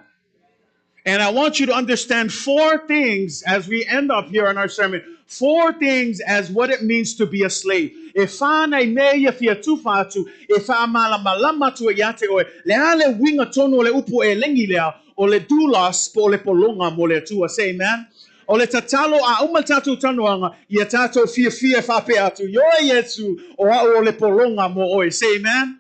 And I want you to understand 4 things as we end up here in our sermon. 4 things as what it means to be a slave. E whānei mea fia tūwhātu, e whāmalama tu e iate oe, le ale winga tonu o le upu e lengi lea, o le doulos po le polonga mo le tua. Say amen. O le tatalo a uma tatou tanoanga, ia tatou fia whape atu. Yoa Yesu, o au o le polonga mo oe. Say amen.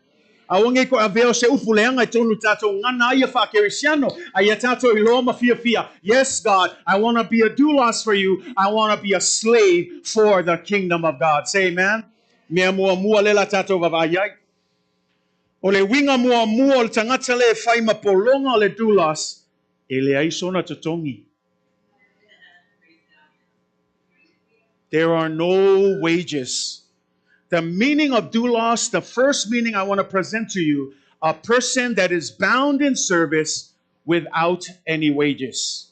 Awange ko aveo se upuleanga tonu tatou ngana ia whakerisiano. Ia tatou iloma fia. Yes, God, I want to be a doulos for you. I want to be a slave for the kingdom of God. Say amen. Mea mua lela tatou vavayai. O le winga mua o le tangata le whai mapolonga o le doulos, e le aisona totongi. There are no wages. The meaning of doulos, the first meaning I want to present to you, a person that is bound in service without any wages.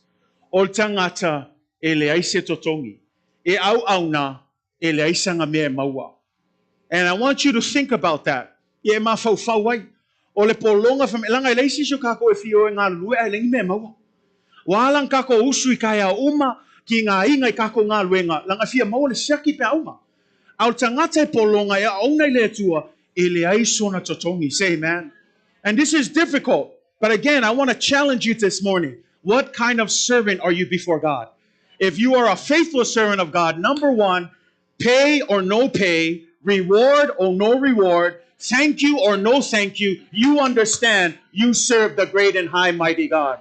O le tangata e le aise totongi. E au na e le aisanga mea maua. And I want you to think about that. Ye ma fau wai. O le polonga fa langa le isi kako e fio ngā lue ai lengi me maua. Walang kako usu I kaya uma ki ngā inga I kako ngā luenga. Langa fia maua le siaki pe uma. Au tangata polonga e auna I le tua e le aiso na totongi. Say amen. And this is difficult. But again, I want to challenge you this morning. What kind of servant are you before God? If you are a faithful servant of God, number one, pay or no pay, reward or no reward, thank you or no thank you, you understand you serve the great and high mighty God.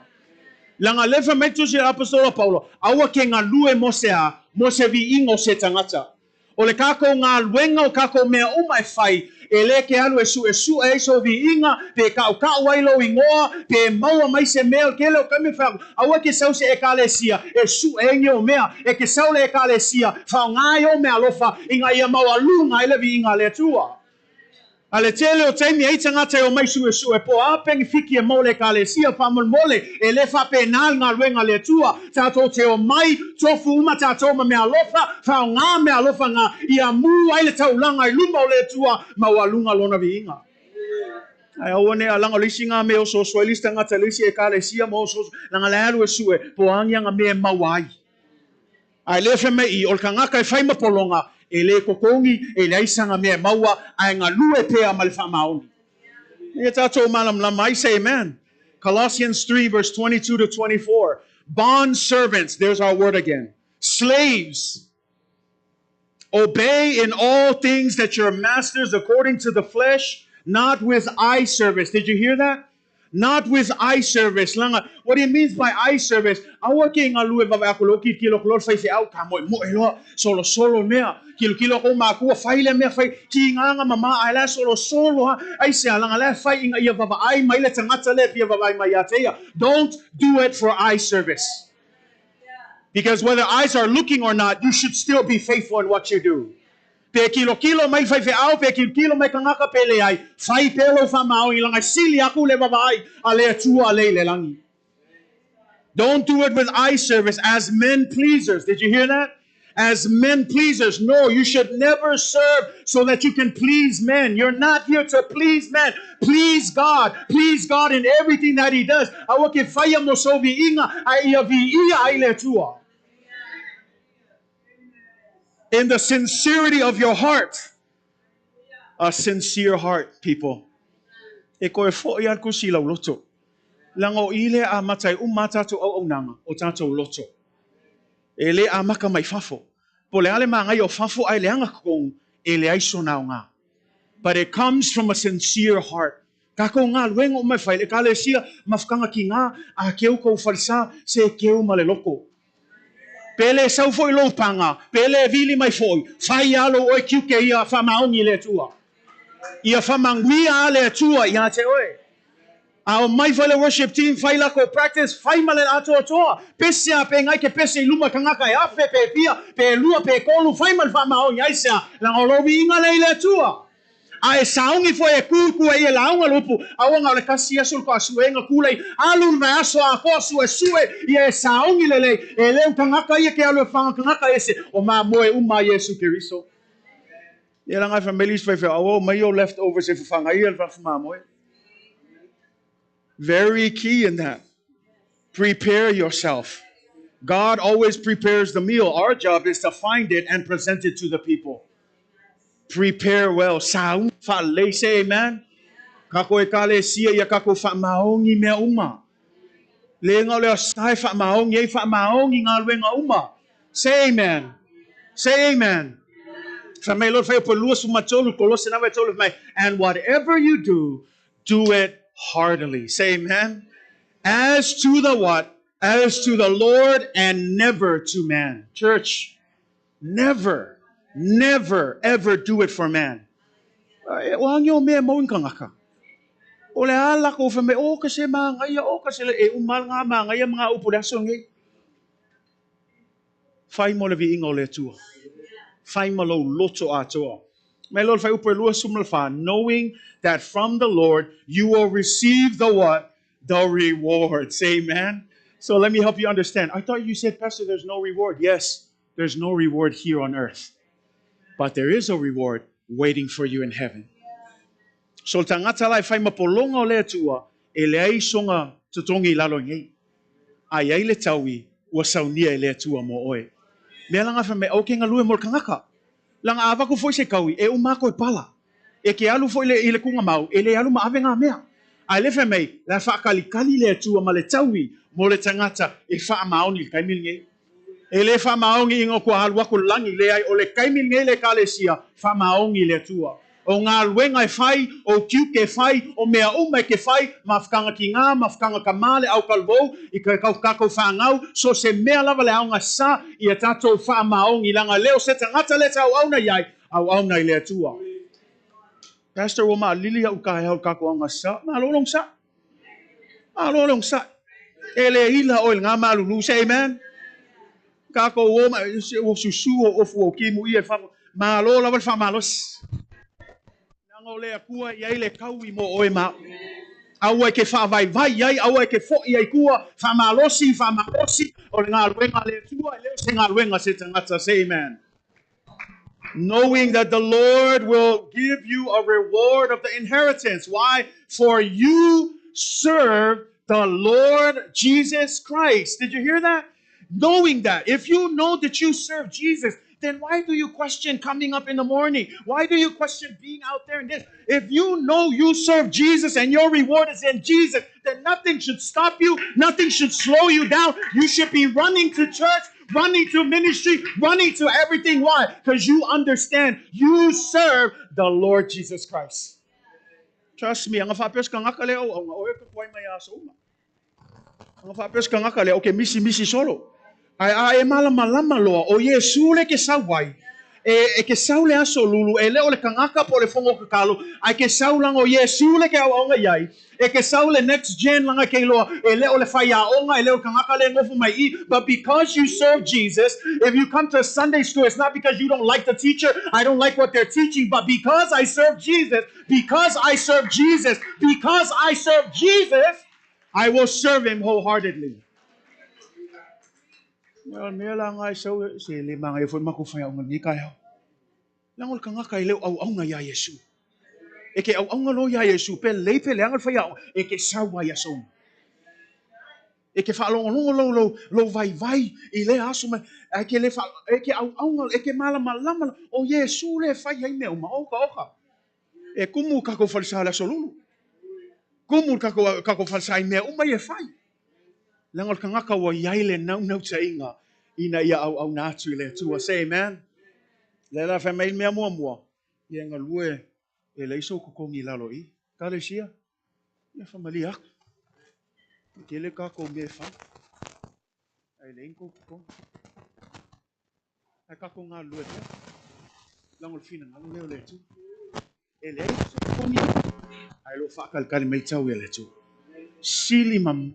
Langa lefa metu si apostolo Paulo, awa ke ngā lue mo se vi ingo se tangata. O le kako ngā luenga o kako mea umai whai, e le ke alu e so vi inga, pe ka wailo ingoa, pe maua mai se mea, ke leo kami whau, awa ke sau se ekalesia, e su e nge o mea, e ke sau le ekalesia, whau ngai o mea lofa, inga ia maua lunga ele vi inga le tua. Ale tele o taimi e tangata o mai su e po apengi fiki e mole kalesia pamol mole e le fa penal ngā luenga le tua tato te o mai tofu uma tato ma mea lofa whao ngā mea lofa ngā ia mu ai le taulanga I luma o le tua ma walunga lona vi inga. Ai awane a langa lisi ngā mea o so lista ngata lisi e kalesia mo so langa le alu e su e po angia ngā mea mawai. Ai le fe mei o kangaka e whaima polonga e le kokongi e le aisanga mea maua ai ngā lue pea ma le whamaoni. E tatou malam lama I say amen. Colossians 3 verse 22 to 24. Bond servants, there's our word again. Slaves, obey in all things that your masters according to the flesh, not with eye service. Did you hear that? Not with eye service. Langa, what he means by eye service, awa ke ngā lue baba ako loki kilo klor fai fe au ka mo elo solo mea kilo ko ma ku fai le mea fai ki nganga mama ai la solo ha ai se langa le fai inga ia baba ai mai le tangata le pia baba ai mai atea. Don't do it for eye service. Because whether eyes are looking or not, you should still be faithful in what you do. Pe kilo mai fai fe au pe kilo mai kangaka pele ai fai pelo fa mau I langa sili aku le baba ai ale tua le langi. Don't do it with eye service as men pleasers. Did you hear that? As men pleasers. No, you should never serve so that you can please men. You're not here to please men. Please God. Please God in everything that He does. Awake faya mo so vi inga ai ia vi ia ai le tua. In the sincerity of your heart. A sincere heart, people. E koe fo ian kusila loto. Lango ile a matai umata to au nanga o tato loto. E le a maka mai fafo. Po le ale manga yo fafo ai le anga kong e le aiso na nga. But it comes from a sincere heart. Kako nga luengo mai fai le kale sia mafkanga ki nga a keu ko falsa se keu male loko. Pele sau foi lo panga, pele vili mai foi. Fai alo o kiu ke ia fa maongi le tua. Ia fa mangwia le tua ia te oe. Our my fellow worship team fai la ko practice fai male ato toa pese a pe ngai ke pese luma kangaka e afe pe pia pe lua pe kolu fai mal fa mao ngai sa la ngolobi inga le tua ai saungi foi e kuku e la unga lupu awanga le kasi asul ko asuenga kulei alu na aso a ko sue e saungi le e le kangaka e ke alu fa kangaka ese o ma moe uma Yesu Kristo e la ngai families fai fa o mai yo leftovers e fa ngai e fa ma moe. Very key in that. Prepare yourself. God always prepares the meal. Our job is to find it and present it to the people. Prepare well. Say amen. Kako e kale sia ya kako fa maongi mea uma. Le ngau le sai fa maong ye fa maong i ngā luenga uma. Say amen. Say amen. Sa may Lord fai po luas sumatolo kolos na tolo may. And whatever you do, do it heartily. Say amen. As to the what? As to the Lord and never to man. Church, never, never, ever do it for man. Wang yo me mo ngaka. Ole ala ko fa me o kasi mga ya o kasi umal nga mga ya mga upulasyon ngi. Fai mo le vi ingo le tua. Fai mo lo loto ato. May Lord fai uperlua sumalfa, knowing that from the Lord you will receive the what? The reward. Say amen. So let me help you understand. I thought you said, Pastor, there's no reward. Yes, there's no reward here on earth. But there is a reward waiting for you in heaven. So tangata lai fai mapolonga le tua, e le ai songa tutongi lalo ngai. Ai ai le taui, ua saunia e le tua mo oe. Mea langa fa me auke ngalue mol kangaka. Langa ava ko foi se kaui, e umako e pala. E ke alu foi le ile kunga mau, e le alu maave ngā mea. Ai le fa mei, la fa kali le tua ma le taui, mo le tangata, e fa maoni kai mil ngai. E le fa maongi ingo ko halwa ko langi le ai o le kaimil ngai le kalesia fa maongi le tua. O ngā luenga e fai, o kiu ke fai, o mea uma ke fai, mafkanga ki ngā, mafkanga ka male au kalvou, i ka kau kako whaangau, so se mea lava le aunga sa, i a tatou wha maongi langa leo se tangata le tau auna iai, au auna i le tua. Pastor, wa maa lili au ka heo kako aunga sa, maa lolong sa. Maa lolong sa. E le hila o il ngā maa lulu, say amen. Kako woma, o susu o ofu o kimu i e wha, maa lo lava wha malos. Nango le akua iai le kaui mo oe ma. Aua ke wha vai vai iai, aua ke fo iai kua, wha malosi, o le ngā ruenga le tua, le se ngā ruenga se tangata, say amen. Knowing that the Lord will give you a reward of the inheritance. Why? For you serve the Lord Jesus Christ. Did you hear that? Knowing that. If you know that you serve Jesus, then why do you question coming up in the morning? Why do you question being out there in this? If you know you serve Jesus and your reward is in Jesus, then nothing should stop you. Nothing should slow you down. You should be running to church, running to ministry, running to everything. Why? Because you understand you serve the Lord Jesus Christ. Trust me, ang whapes ka ngakale o ang oe ka kuay maya sa uma. Ang whapes ka ngakale, okay, misi solo. Ai malama loa o Yesu le ke sawai. E ke saule aso lulu, e le o le kangaka po le fongo kakalo, ai ke saulang o Yesu le ke aonga iai, e ke saule next gen langa ke loa, e le o le whaia onga, e le o kangaka le ngofu mai I, but because you serve Jesus, if you come to Sunday school, it's not because you don't like the teacher, I don't like what they're teaching, but because I serve Jesus, I will serve Him wholeheartedly. Mea lang ay so si limang ay fun makufaya ang ni kayo. Langol ka nga kay lew au nga ya Yesu. E ke au nga lo ya Yesu pe ang faya e ke sawa ya so. E ke fa lo vai ile aso ma e ke le fa e ke au nga e ke mala o Yesu le faya me uma oka. E kumu ka ko falsa la solulu. Kumu ka ko falsa me uma ye fai. Langol ka nga ka wa yaile nau sa inga ina ia au natu le tua. Say amen. Le la fa mai mea mua. Ia nga lue e le iso kukongi lalo I. Kale sia. Ia fa maliak. Ke le ka ko me fa. Ai le inko kukong. Ai ka ko ngā lue te. Langol fina ngalo leo le tu. E le iso kukongi. Ai lo fa kalkali mai tau ia le tu. Sili mam.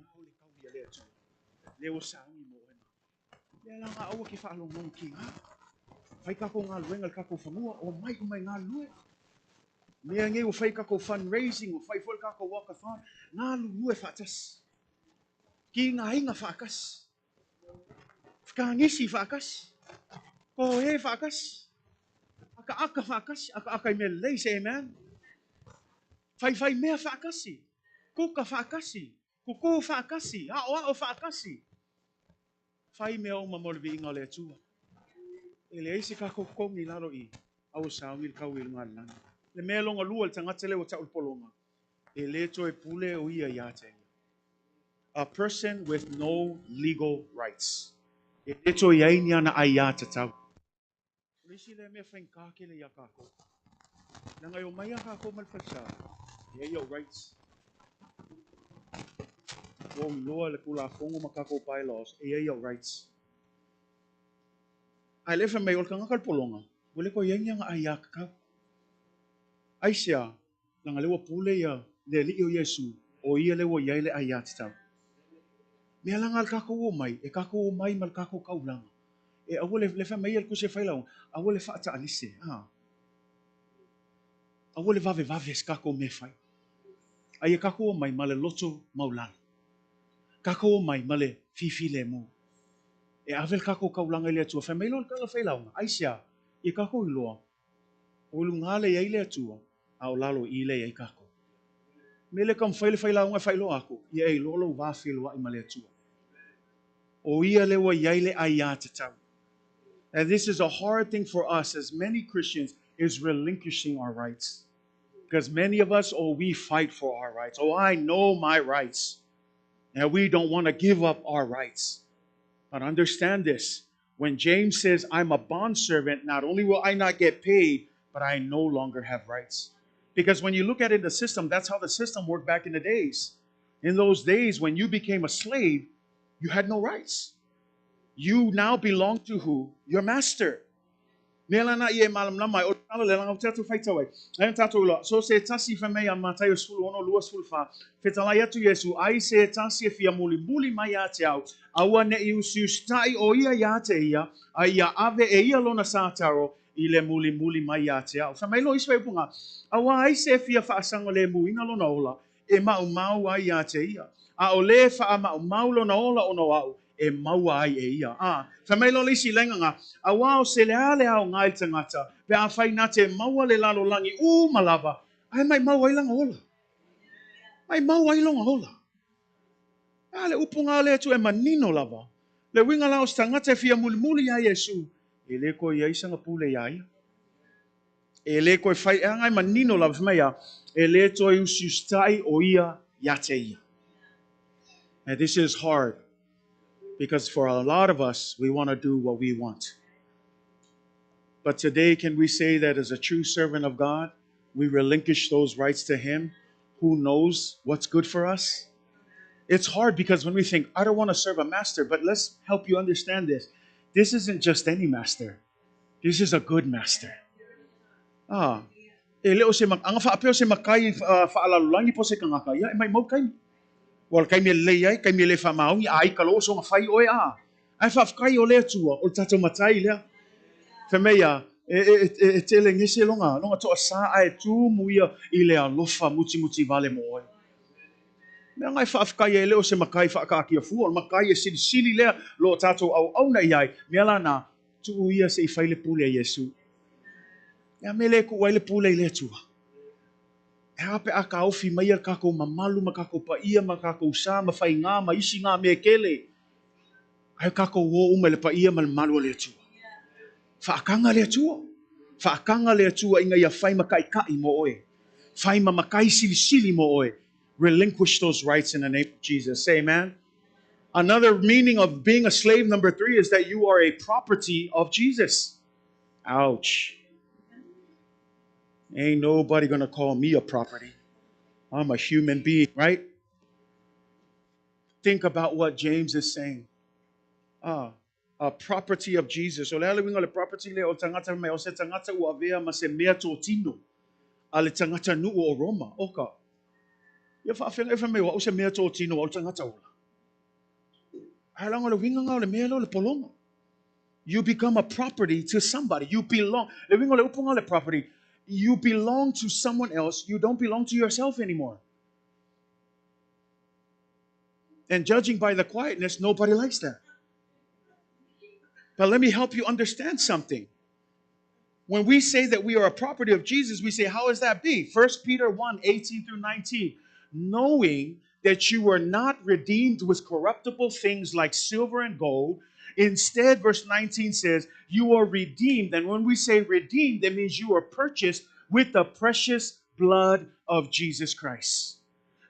Leo saungi mo ena. Lea la nga awa ki whaalong nong ki ngā. Whai kako ngā lue ngal kako whamua, o mai ngā lue. Mea nge o whai kako fundraising, o whai fol kako walkathon, ngā lue whaatas. Ki ngā hinga whaakas. Whakangisi whaakas. Ko he whaakas. Aka whaakas, aka I me lei, say amen. Whai mea whaakasi. Kuka whaakasi. Kuko whaakasi. Ao whaakasi. Whai mea o mamorbi inga le tua. E le eisi ka kokongi laro I. Au saungi il kau il ngana. Le mea longa lua le tangata le o tau polonga. E le to e pule o ia ia te. a person with no legal rights. Ito yay niya na ayat sa tao. Lisi le me fen kake le yakako. Na ngayon maya kako malfalsa. Yayo rights. Wong loa le kula fongo makako bylaws. Yayo rights. Ay le fen mayol kang akalpolonga. Wala ko yan niya nga ayak ka. Ay siya, nang aliwa pule ya, leli iyo Yesu, o iya lewa yay le ayat sa tao. May alangal kako umay, e kako umay mal kako kaulang. E awole le fa mayel ko se failaw, awole fa ta alise. Awole vave kako me fai. Ay kako umay male loto maulan. Kako umay male fifi le mo. E avel kako kaulang ile tu fa mayel ka failaw. Ay siya, e kako iloa. Ulungale ya ile tu, au lalo ile ya kako. Mele kam failaw nga failo ako, ia e lolo va filo wa imale tu. O ia lewa yaile ayat tau. And this is a hard thing for us as many Christians is relinquishing our rights. Because many of us, we fight for our rights. I know my rights. And we don't want to give up our rights. But understand this. When James says, I'm a bondservant, not only will I not get paid, but I no longer have rights. Because when you look at it in the system, that's how the system worked back in the days. In those days, when you became a slave, you had no rights. You now belong to who? Your master. Nela na ie malam lamai o talo le langa tatu faitawai. Ayan tatu lo. So se tasi fa mea Matayo sulu ono luas fulfa. Fetala yatu Yesu ai se tasi fia muli mai ate au. Awa ne iusiu stai o ia yate ia. Ai ia ave e ia lona sataro ile muli mai ate au. Sa mailo iswe punga. Awa ai se fia fa asango le muina lona ola. E mau ai ate ia. A o le fa mau lona ola ono au. E maua ai e ia. Fa mai lo lisi lenga nga. A wao se le ale au ngai tangata. Pe a whai na te maua le lalo langi malava. Ai mai maua i langa ola. Mai maua i longa ola. Ale upunga le tu e manino lava. Le winga lao stangata e fia muli ya Yesu. E le ko ia isanga pule ya ia. E le ko e whai e ngai manino lava mea. E le to i usustai o ia ya te ia. And this is hard. Because for a lot of us, we want to do what we want. But today, can we say that as a true servant of God, we relinquish those rights to Him who knows what's good for us? It's hard because when we think, I don't want to serve a master, but let's help you understand this. This isn't just any master. This is a good master. Leo se ang faapeo se makai faalalulangi po se kangaka. Ya may mo kay. Wal kay me lei kay me le fa maungi ai kalo so fai oi a. Ai fa kai o le tua o tato matai le. Fe meia te le ngise longa to sa ai tu muia i le alofa muti vale mo oi. Me ngai fa kai e le o se makai fa ka ki fu o makai e sili le lo tato au na iai me la na tu ia se fai le pule Yesu. Ya me le ku wai le pule le tua. Hape a ka ofi mai a kako mamalu ma kako pa ia ma kako sa ma fai ngā ma isi ngā me kele. Ai kako wo uma le pa ia ma malu le tua. Whaakanga le tua. Whaakanga le tua inga ia fai makai kai mo oe. Fai ma makai sili mo oe. Relinquish those rights in the name of Jesus. Say amen. Another meaning of being a slave, number 3, is that you are a property of Jesus. Ouch. Ain't nobody going to call me a property. I'm a human being, right? Think about what James is saying. A property of Jesus. O le ale winga le property le o tangata me o se tangata ua vea ma se mea tō tino. A le tangata nu o Roma. Oka. Ia whaafenga e me wa o se mea tō tino o tangata ola. Ai langa le winga ngau le mea lo le polonga. You become a property to somebody. You belong. Le winga le upunga le property. You belong to someone else. You don't belong to yourself anymore. And judging by the quietness, nobody likes that. But let me help you understand something. When we say that we are a property of Jesus, we say, how does that be? 1 Peter 1, 18 through 19. Knowing that you were not redeemed with corruptible things like silver and gold. Instead, verse 19 says, you are redeemed. And when we say redeemed, that means you are purchased with the precious blood of Jesus Christ.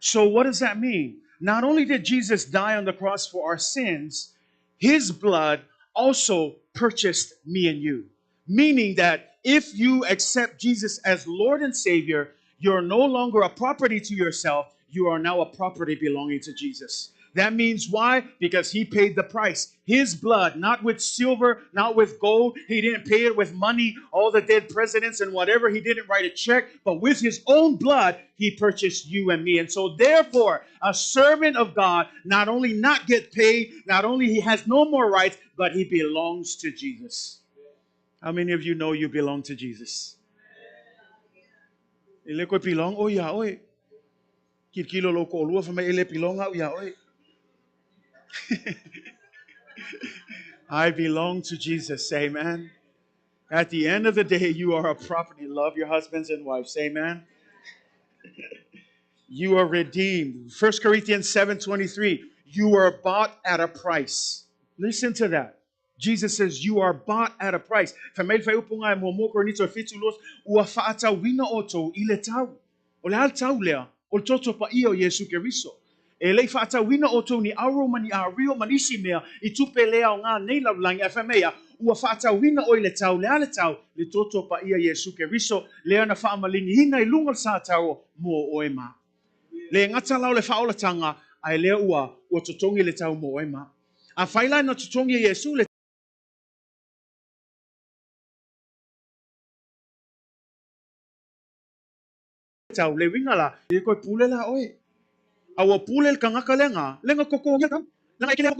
So what does that mean? not only did Jesus die on the cross for our sins, his blood also purchased me and you. Meaning that if you accept Jesus as Lord and Savior, you're no longer a property to yourself. You are now a property belonging to Jesus. That means why? Because he paid the price. His blood, not with silver, not with gold. He didn't pay it with money, all the dead presidents and whatever. He didn't write a check, but with his own blood, he purchased you and me. And so therefore, a servant of God not only not get paid, not only he has no more rights, but he belongs to Jesus. How many of you know you belong to Jesus? Ele ko pilong o ya oi. Kit kilo lo ko lua fa mai ele pilong au ya oi. I belong to Jesus. Amen. At the end of the day, you are a property. Love your husbands and wives. Amen. You are redeemed. 1 Corinthians 7:23. You are bought at a price. Listen to that. Jesus says you are bought at a price. Famel fa upunga mo mo Korinto fitulos ua faata wina oto ile tau. Ole al tau lea. Ol toto pa io Yesu Keriso. E lei faata wina oto ni aro mani a rio manisi mea I tupe lea o ngā nei laulangi FMA ua faata wina o ile tau le tau le toto pa ia Yesu Keriso lea na faa malingi hina I lungal sa tau mo oema. Le ngata lau le whaolatanga ai lea ua totongi le tau mo oema. A whailai na totongi Yesu le tau le wingala le koe pule la oe. Awa pule le kangaka lenga koko ngel kam. Lenga ikile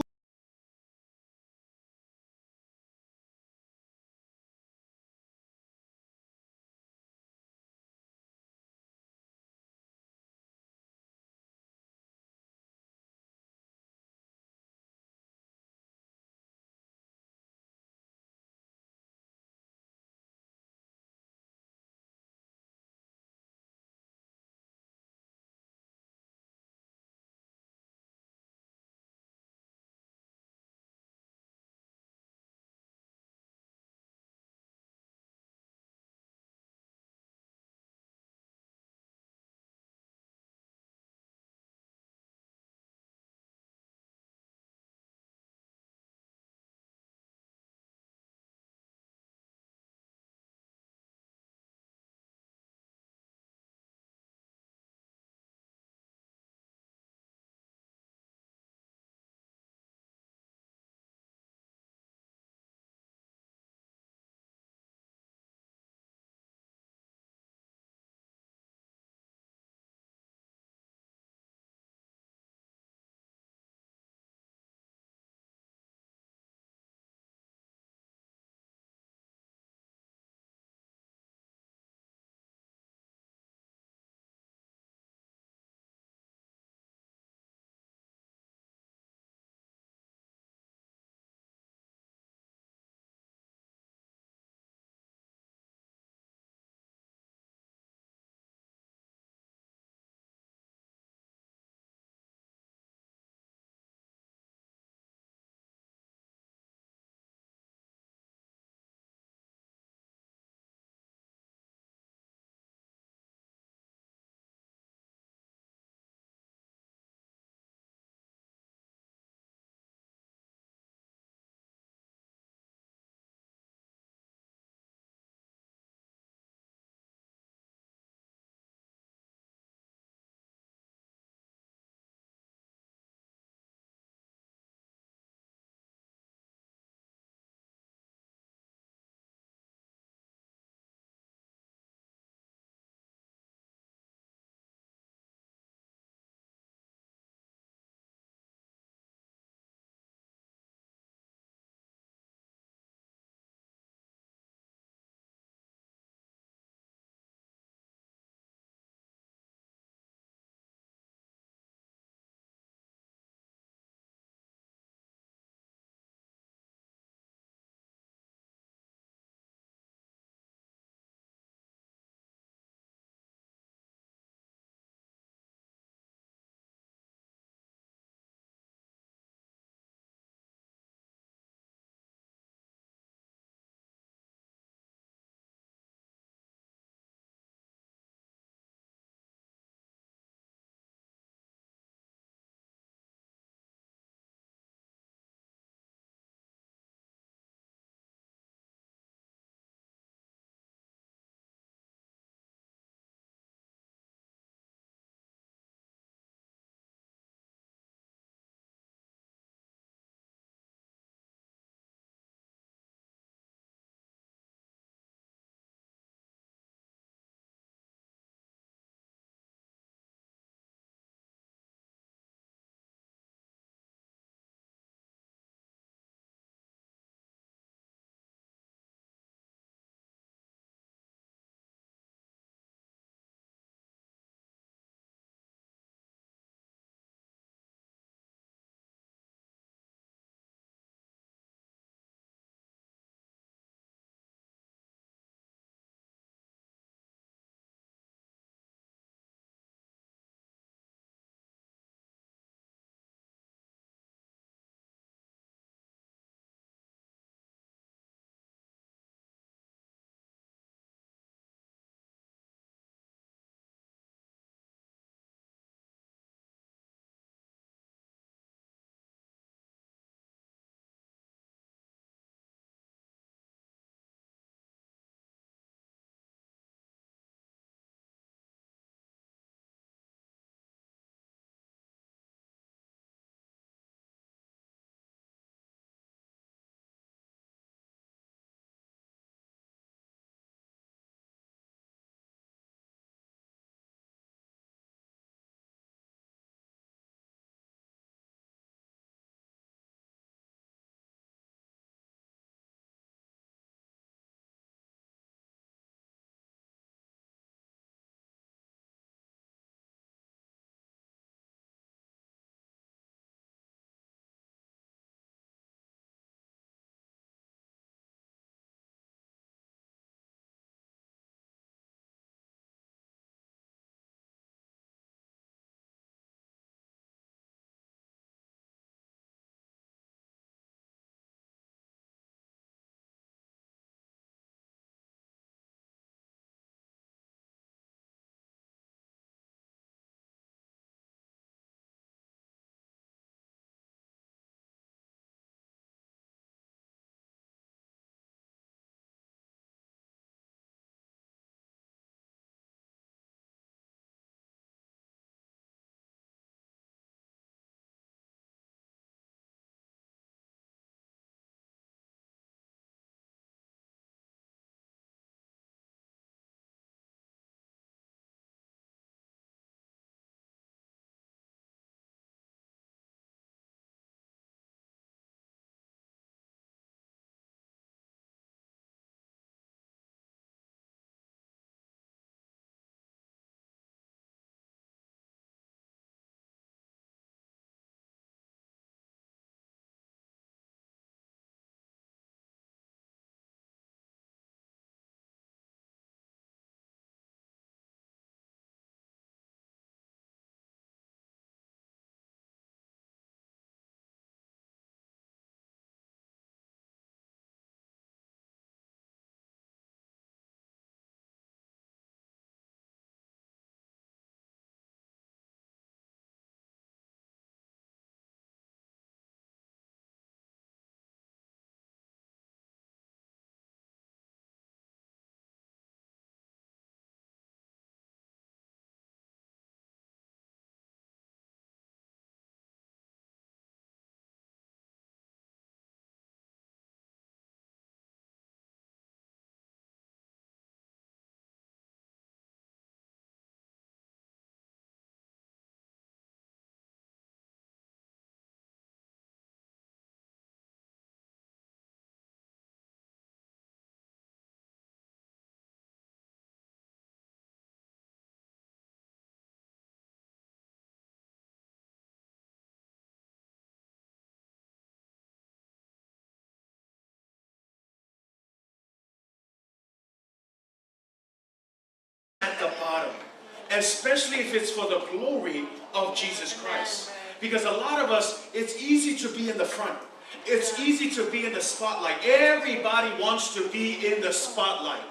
especially if it's for the glory of Jesus Christ. Because a lot of us, it's easy to be in the front. It's easy to be in the spotlight. Everybody wants to be in the spotlight.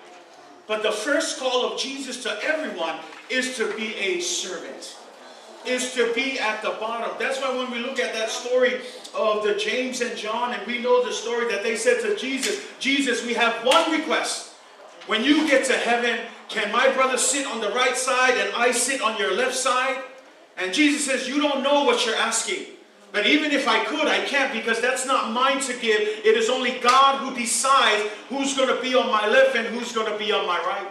But the first call of Jesus to everyone is to be a servant, is to be at the bottom. That's why when we look at that story of the James and John, and we know the story that they said to Jesus, Jesus, we have one request. When you get to heaven, can my brother sit on the right side and I sit on your left side? And Jesus says, you don't know what you're asking. But even if I could, I can't, because that's not mine to give. It is only God who decides who's going to be on my left and who's going to be on my right.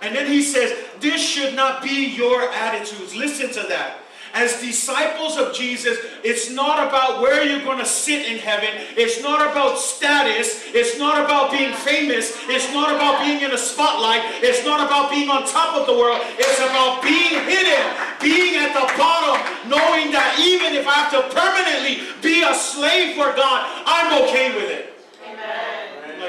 And then he says, this should not be your attitudes. Listen to that. As disciples of Jesus, it's not about where you're going to sit in heaven. It's not about status. It's not about being famous. It's not about being in a spotlight. It's not about being on top of the world. It's about being hidden, being at the bottom, knowing that even if I have to permanently be a slave for God, I'm okay with it. Amen.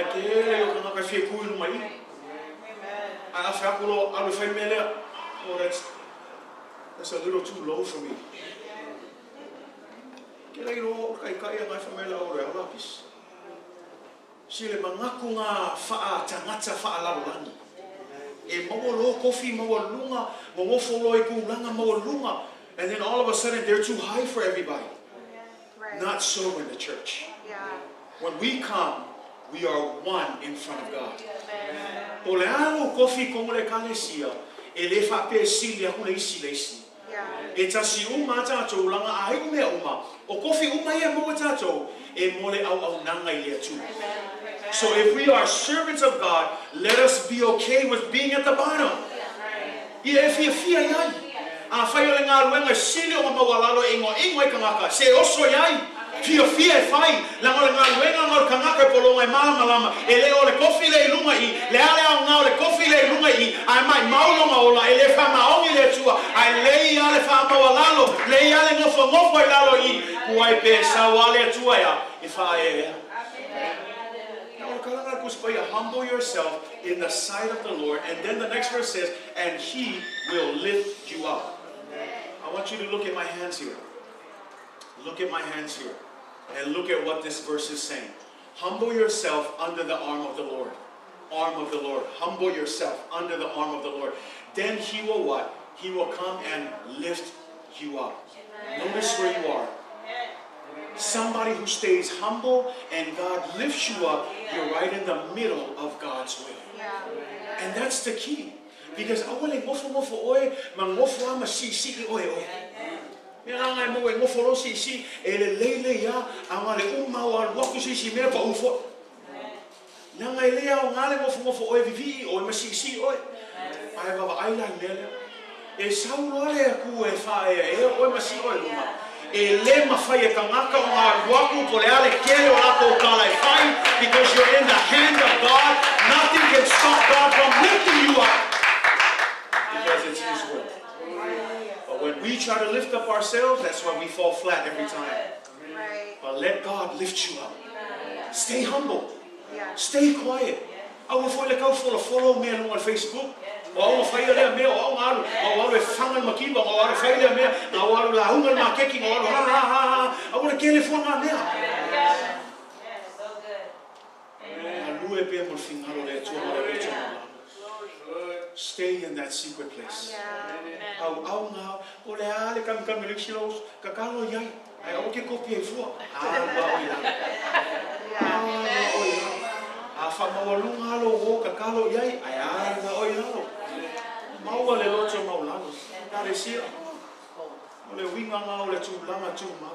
That's a little too low for me. Sile mangaku nga faa tangata faa lalani. E mawolo kofi mawolunga, mawofolo ikulanga mawolunga, and then all of a sudden they're too high for everybody. Right. Not so in the church. Yeah. When we come, we are one in front of God. Olealo kofi komole kalesia, elefa pe silia kule isilesi. Eta si uma tato langa ai ume uma. O kofi uma ye mo tato e mole au nanga ile tu. So if we are servants of God, let us be okay with being at the bottom. If you fear yai, a fayo lenga luenga sili o mawalalo ingo e kangaka se oso yai. Fia fai la ngol luenga ngol kangaka polonga e mama lama ele ole kofi le lunga I le ale au ngau le kofi le lunga I ai mai maulonga ola ele fa maongi le tua ai le ale fa mawalalo le ale ngofo ngofo lalo I kuai pe sawale tua ya ifa e. Humble yourself in the sight of the Lord. And then the next verse says, and He will lift you up. I want you to look at my hands here. Look at my hands here. And look at what this verse is saying. Humble yourself under the arm of the Lord. Arm of the Lord. Humble yourself under the arm of the Lord. Then He will what? He will come and lift you up. Notice where you are. Somebody who stays humble and God lifts you up, you're right in the middle of God's will. And that's the key. Because awale ngofo ngofo oe, mangofo ama si oe oe. Yang ngai mo ngofo lo si ele lele ya, awale wa waku si me pa ufo. Yang ngai le ya ngale ngofo oe vivi oe ma si oe. Ai baba ai la lele. E saulo le ku e fa e oe ma si oe luma. E le mafai kangaka o ngā waku po le ale kele o ako kala e fai, because you're in the hand of God. Nothing can stop God from lifting you up, because it's His will. But when we try to lift up ourselves, that's why we fall flat every time. But let God lift you up. Stay humble. Stay quiet. I will follow me on Facebook. O fai le me o ngaru o le fangal makiba o le fai le me o la hungal makeki o ha o le telefone na me so good lue pe mo fingalo le tu stay in that secret place au nga o le ale kam lixlos kakalo yai ai o ke kopie fo a fa mawalunga lo o kakalo yai ai nga o lo maua le loto maulano. Nare sia. O le winga nga o le tūlanga tūma.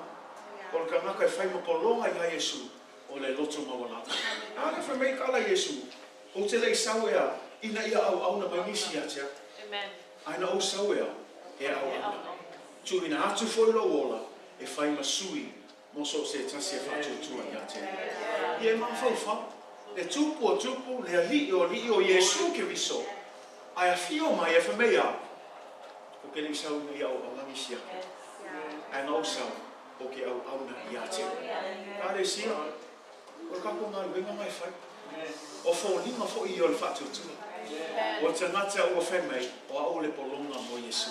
O le kanaka e whai mapolonga i a Yesu. O le loto maulano. Ane wha mei kala Yesu. O te lei sau ea. Ina ia au na maingisi atia. Aina o sau ea. E au au. Tu ina atu foi lo ola. E whai masui. Moso se tasi e whatu tua i atia. Ie ma whau. Le tupu o tupu. Le li o Yesu ke viso. Ai a fio mai e whamea. Ko ke li sau ni au alangi sia. Ai ngau sau. O ke au na i ate. Kare sia. O kako ngā ruenga mai whai. O fō lima fō i o le whatu tua. O te ngata o whamei. O au le polonga mo Yesu.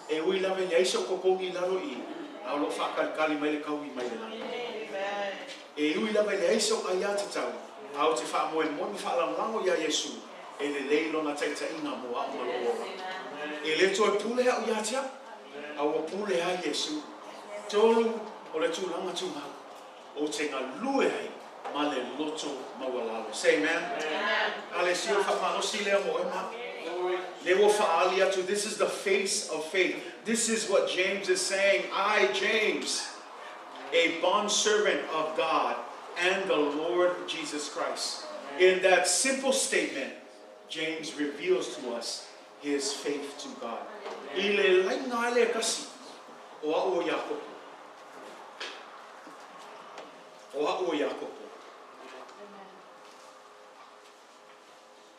E ui lava le aisa o kokongi laro I. Au lo whakalikali mai le kaui mai le lana. E ui lava le aisa o ai ati tau. Au te wha moe mo mi whaalangango ia Yesu. E le leilo na taita inga mo a umaluora. E le toi pule au ia tia. Au o pule a Yesu. Tolu o le tūlanga tūmau. O te ngā lue ai. Ma le loto mawalalo. Say amen. Ale sio whamano si lea mo e ma. Le wo whaali atu. This is the face of faith. This is what James is saying. I, James, a bondservant of God and the Lord Jesus Christ. In that simple statement, James reveals to us his faith to God. Ile lainga ele kasi o a'o Yakopo. O a'o Yakopo.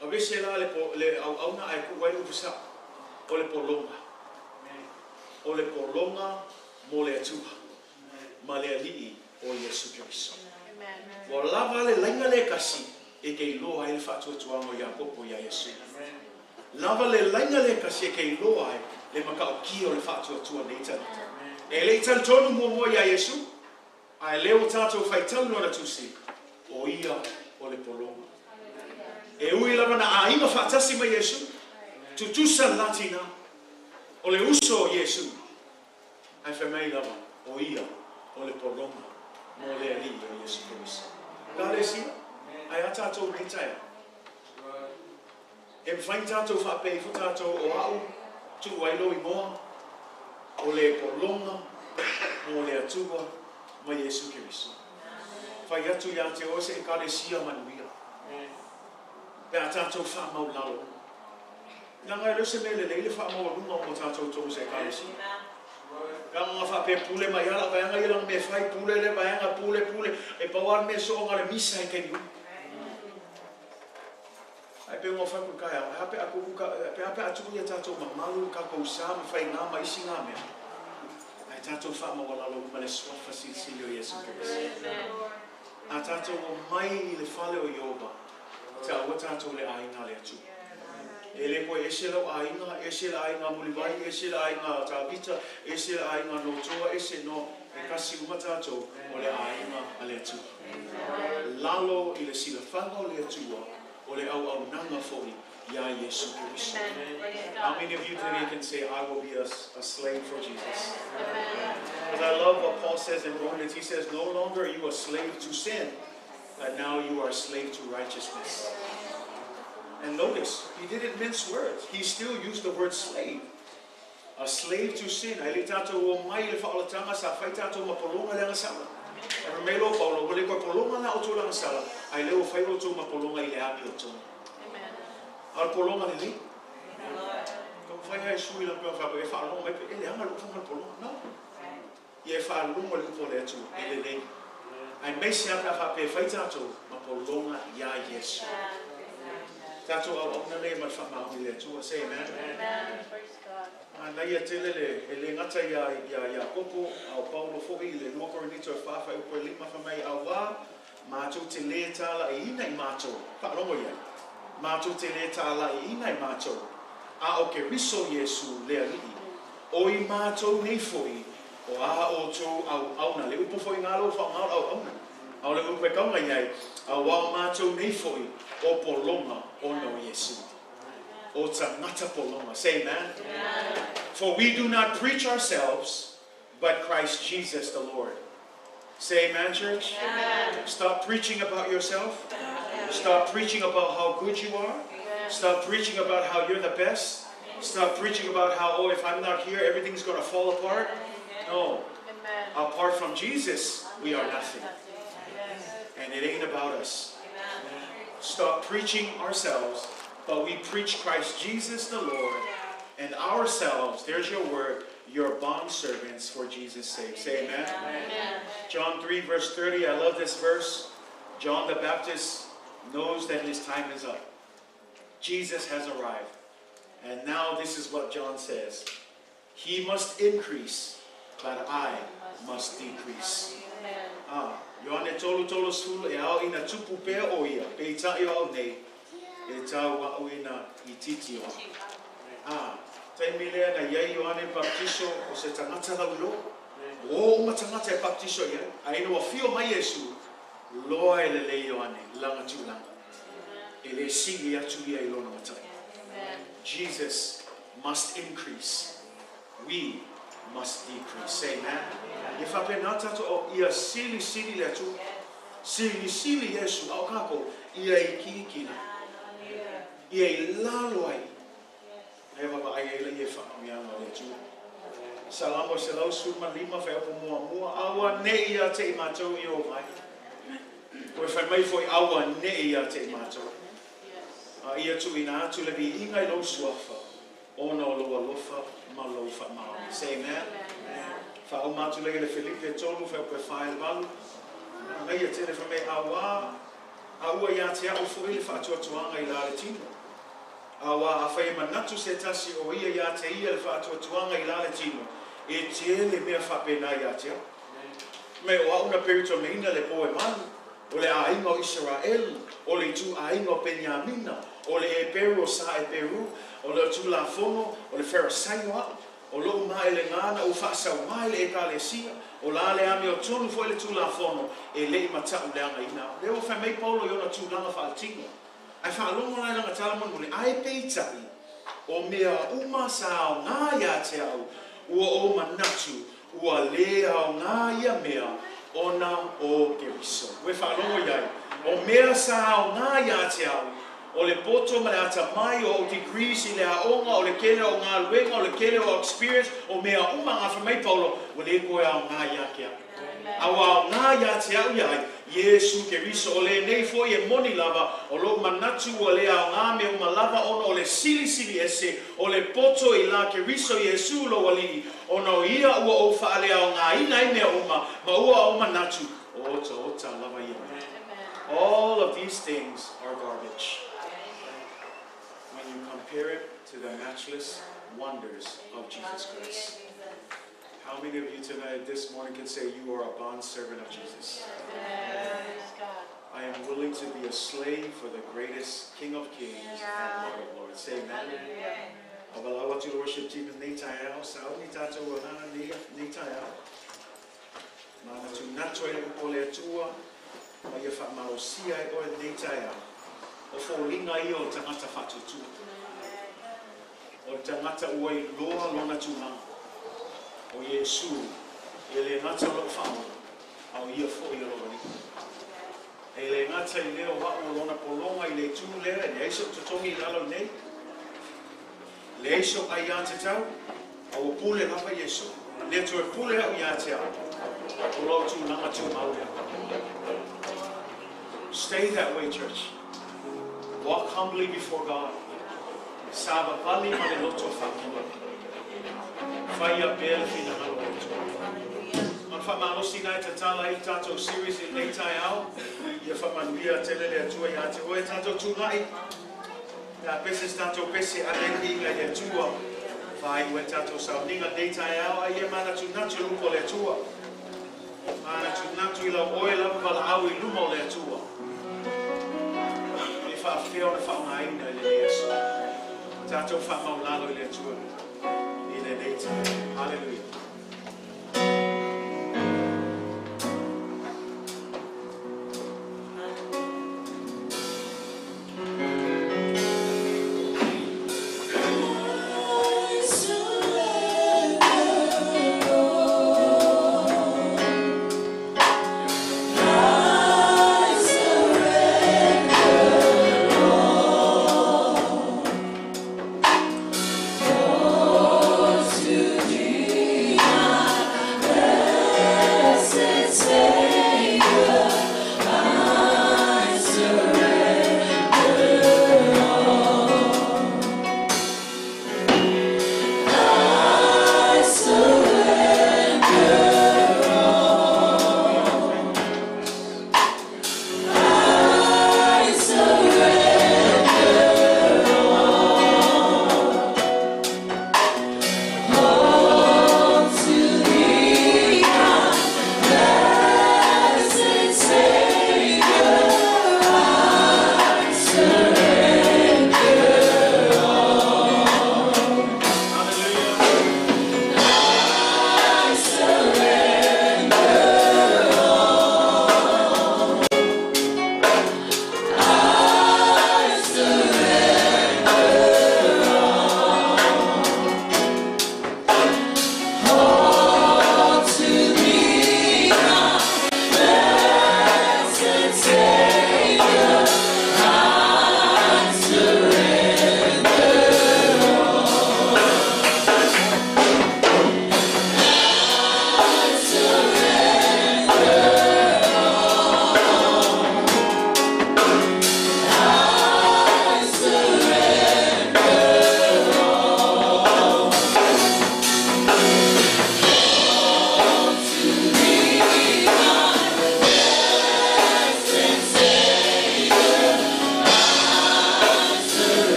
Avese la le au na ai ku wai upusa. O le polonga. O le polonga mo le atua. Ma le ali'i o Yesu Kiriso. Wa lava le lainga le kasi e kei loa ele whatuatuanga o Yakopo ia Yesu. Lava le lainga le kasi e kei loa le makao ki o le whatuatua nei tanita. E le tan tonu mo ia Yesu. Ai leo tātou whaitau no na tusi. O ia o le polonga. E ui lava na ainga whaatasi mai Yesu. Tutusa latina. O le uso o Yesu. Ai whamei lava. O ia o le polonga. Mo le ali o Yesu Kiriso. Kare sia. Ai a tātou nei taia. E mwhain tātou whapei fu tātou o au. Tu wailo I moa. O le polonga. Mo le atua. Ma Yesu Kiriso. Whai atu ia te ose e kare sia manuia. Pe a tātou wha mau lalo. Nga ngai rese me le leile wha mau lunga o tātou tō se kare sia. Nga ngā wha pe pule mai ala, vaianga I lang me whai pule le, vaianga pule. E pawar me so o ngare misa I kengu. Ai pe ngō whai kukaya, pe hape atuku ia tātou mamalu ka kousa, mi whai ngā ma isi ngā mea. Ai tātou wha mau lalo ma le swafa silio Yesu Kiriso. A tātou o mai I le whale o Ioba. Te awa tātou le ainga le atu. E le koe ese lau ainga, ese le ainga muliwai, ese le ainga tāwita, ese le ainga no toa, ese no e kasi uma tātou o le ainga a le atu. Lalo I le sila whanga o le atua, o le au nanga fōi, ia Yesu Kiriso. How many of you today can say, I will be a slave for Jesus? Because I love what Paul says in Romans. He says, no longer are you a slave to sin, but now you are a slave to righteousness. And notice, he didn't mince words. He still used the word slave. A slave to sin. Ai le tātou o mai le whaalatanga sa whai tātou mapolonga le angasala. E remelo Paulo, wale koe polonga na o tō langasala. Ai leo whairo tō mapolonga I le api o tō. Al polonga le li. Kau whai hai sui la pēo whako e whaalonga mai pe. E le anga lukanga al polonga. No. I e whaalonga lupo le atu. E le lei. Ai mei se ape a whape whai tātou mapolonga ia Yesu. Tātou au na le ma whamau I le atua. Say amen. Nai a tele le ngata ia kopo au Paulo fo'i le 2 Korinito e whawha upo e 5 whamai au wā. Mātou te le tāla I ina I mātou. Wharongo ia. Mātou te le tāla I ina I mātou. A o ke riso Yesu le ali'i. O I mātou nei fo'i. O a o tō au auna. Le upo fo'i ngalo whaongalo au auna. Au le upo e kaunga iai. A wā mātou nei fo'i. O polonga o no Yesu. O tangata polonga. Say amen. For we do not preach ourselves, but Christ Jesus the Lord. Say amen, church. Amen. Stop preaching about yourself. Stop preaching about how good you are. Stop preaching about how you're the best. Stop preaching about how, oh, if I'm not here, everything's going to fall apart. No. Apart from Jesus, we are nothing. And it ain't about us. Stop preaching ourselves, but we preach Christ Jesus the Lord, and ourselves, there's your word, your bondservants for Jesus' sake. Say amen. Amen. John 3 verse 30, I love this verse. John the Baptist knows that his time is up. Jesus has arrived. And now this is what John says. He must increase, but I must decrease. Ioane tolu sulu e au ina tupu pea o ia. Pe i tai au nei. E tau au ina I titi o. Taimi lea na iai Ioane Baptiso o se tangata laulo. O uma tangata e baptiso ia. Aina wa fio mai Yesu. Loa ele le Ioane. Langa tūlanga. Ele sigi atu ia I lona matai. Jesus must increase. We must decrease. Say amen. Ia whapenata to o ia sili le atu. Sili Yesu. Au kako. Ia I kikina. Ia I lalo ai. E wapa ai ele ia whakamianga le atu. Salamo se lau suma lima whai apu mua. Awa ne ia te I mātou I o mai. Koe whai mai foi awa ne ia te I mātou. Ia tu ina atu le vi inga I lau suafa. Ona o loa lofa ma lau whamau. Say amen. Wha au mātou le Filipe tolu whai koe whae walu. Mai ia tene wha mei awa. Aua ia te au fwoi le whaatuatuanga I la le tino. Awa a whai manatu se tasi o ia te ia le whaatuatuanga I la le tino. E te le mea whapena ia te au. Me o auna perito meina le poe manu. O le ainga o Israel. O le tu ainga o Benyamina. O le e Peru o sa e Peru. O le tu la fono. O le Farisaio au. O lo mai le ngana o whaasau mai le e kalesia. O la le ami o tonu fo le tu la fono. E le I matau le anga ina. Le o wha mei paulo I ona tu langa whaaltinga. Ai whaalongo lai langa talamon mule. Ai peitai. O mea uma sa o ngā ia te au. Ua o manatu. Ua le au ngā ia mea. Ona o Keriso. We whaalongo iai. O mea sa o ngā ia te au. O le poto ma le ata mai o degrees I le aonga, o le kele o ngā luenga, o le kele o experience, o mea uma ngā whamai paulo, o le koe au ngā ia kia. Awa au ngā ia te au iai, Yesu Keriso, o le nei fo I e moni lava, o lo manatu o le au ngā me uma lava, ono o le sili ese, o le poto I la Keriso Yesu lo walini, ono ia ua o whaale au ngā ina I mea uma, ma ua au manatu, ota lava ia. All of these things are garbage. When you compare it to the matchless wonders of Jesus Christ. How many of you tonight, this morning, can say you are a bondservant of Jesus? I am willing to be a slave for the greatest King of Kings and Lord of Lords. Say amen. Abalawa to the worship team in Nitayao. Sao Nitato Wana Nitayao. Mana tu natoi upole tua. Maya fa marosia o Nitayao. O fo linga I o tangata whatutu. O tangata ua I loa lona tuna. O Yesu, e le ngata lo whao, au ia fo I loroni. E le ngata I leo wao lona polonga I le tū lea, le eiso tutongi I lalo nei. Le eiso ai ia te tau, au pule lava Yesu. Le tu e pule au ia te au. O lo tu nama tu maulea. Stay that way, church. Walk humbly before God. Sava pali ma le loto whakua. Whaia pēle whina halo loto. Man whamanosi nai te tala I tātou series I Neitai au. Ia whamanuia tele le atua I ate oe tātou tūngai. Nā peses tātou pese aneki inga le atua. Whai ue tātou sauninga Neitai au. A ia mana tu natu lupo le atua. Mana tu natu I lau oe lau wala au I lumo le atua. Whaafeo na whaungaina I le Yesu. Tātou whamaulalo I le atua. I le Neitai. Hallelujah. Oh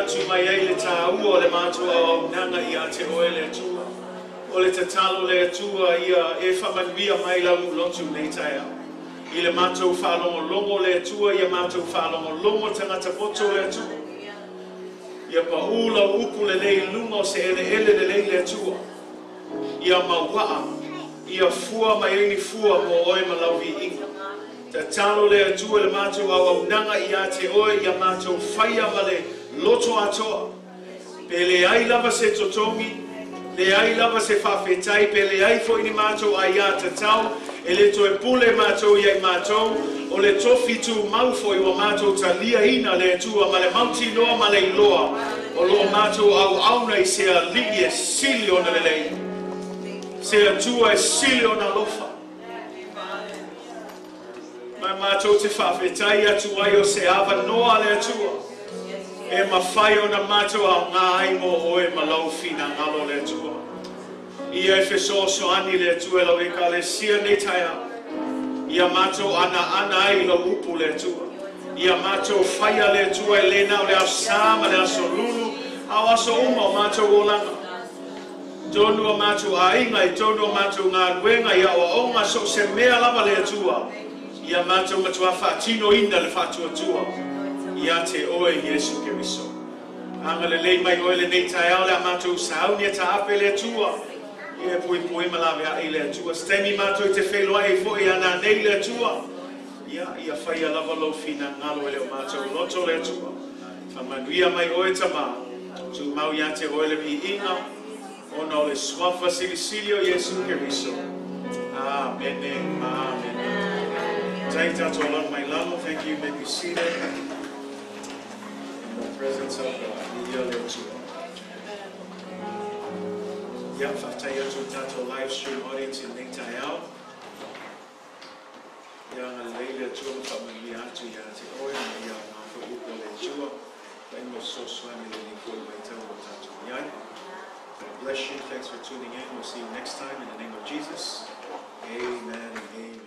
atu mai ai le tā ua o le mātua o nanga i a te oe le atua. O le tatalo le atua ia e whamanuia mai lau lotu nei taia. I le mātou whalongo longo le atua, ia mātou whalongo longo tangata poto le atua. Ia pa ula upu le nei lungo se ele le nei le atua. Ia mawaa, ia fua mai ini fua mo oe malauhi inga. Ta talo le atua le mātou au nanga i a te oe, ia mātou whaia ma le loto atoa. Pe le ai lava se totongi, le ai lava se whawhetai, pe le ai fo ini mātou ai a tatau, e le to e pule mātou i ai mātou, o le tofi tu mau fo i wa mātou ta lia ina le atua, ma le mauti loa ma le iloa, o loa mātou au auna i sea li e sili o na le lei. Se atua e sili o na lofa. Ma mātou te whawhetai atu ai o se awa noa le atua. E mawhai o na mātou au ngā aimo o e malau fina ngalo le atua. Ia e whesoso ani le atua lau e ka le sia nei taia. Ia mātou ana ai lau upu le atua. Ia mātou whaia le atua e lena o le au sāma le aso lulu. Au aso uma o mātou o langa. Tonu o mātou a inga i tonu o mātou ngā ruenga ia o onga so se mea lava le atua. Ia mātou matua whaatino ina le whaatua tua. Ia te oe Jesu Keriso. Anga le lei mai oe le nei tae au le a mātou sauni e ta ape le atua. Ia pui malawe a i le atua. Stemi mātou te wheloa e fo i ana nei le atua. Ia whaia lava lo fina ngalo e leo mātou loto le atua. Whamanuia mai oe tama. Tu mau ia te oe le mi inga. Ono le swafa sili o Jesu Keriso. Amen. Amen. Take that all on my love. Thank you. May be seated in the presence of God. Yeah, fataya to tato live stream audience in Ningtayao. Yeah, I'm later to familia to yati. Oh, yeah, I'm for uko le chua. I'm so swami le nikoi mai tau tato yai. God bless you. Thanks for tuning in. We'll see you next time in the name of Jesus. Amen and amen.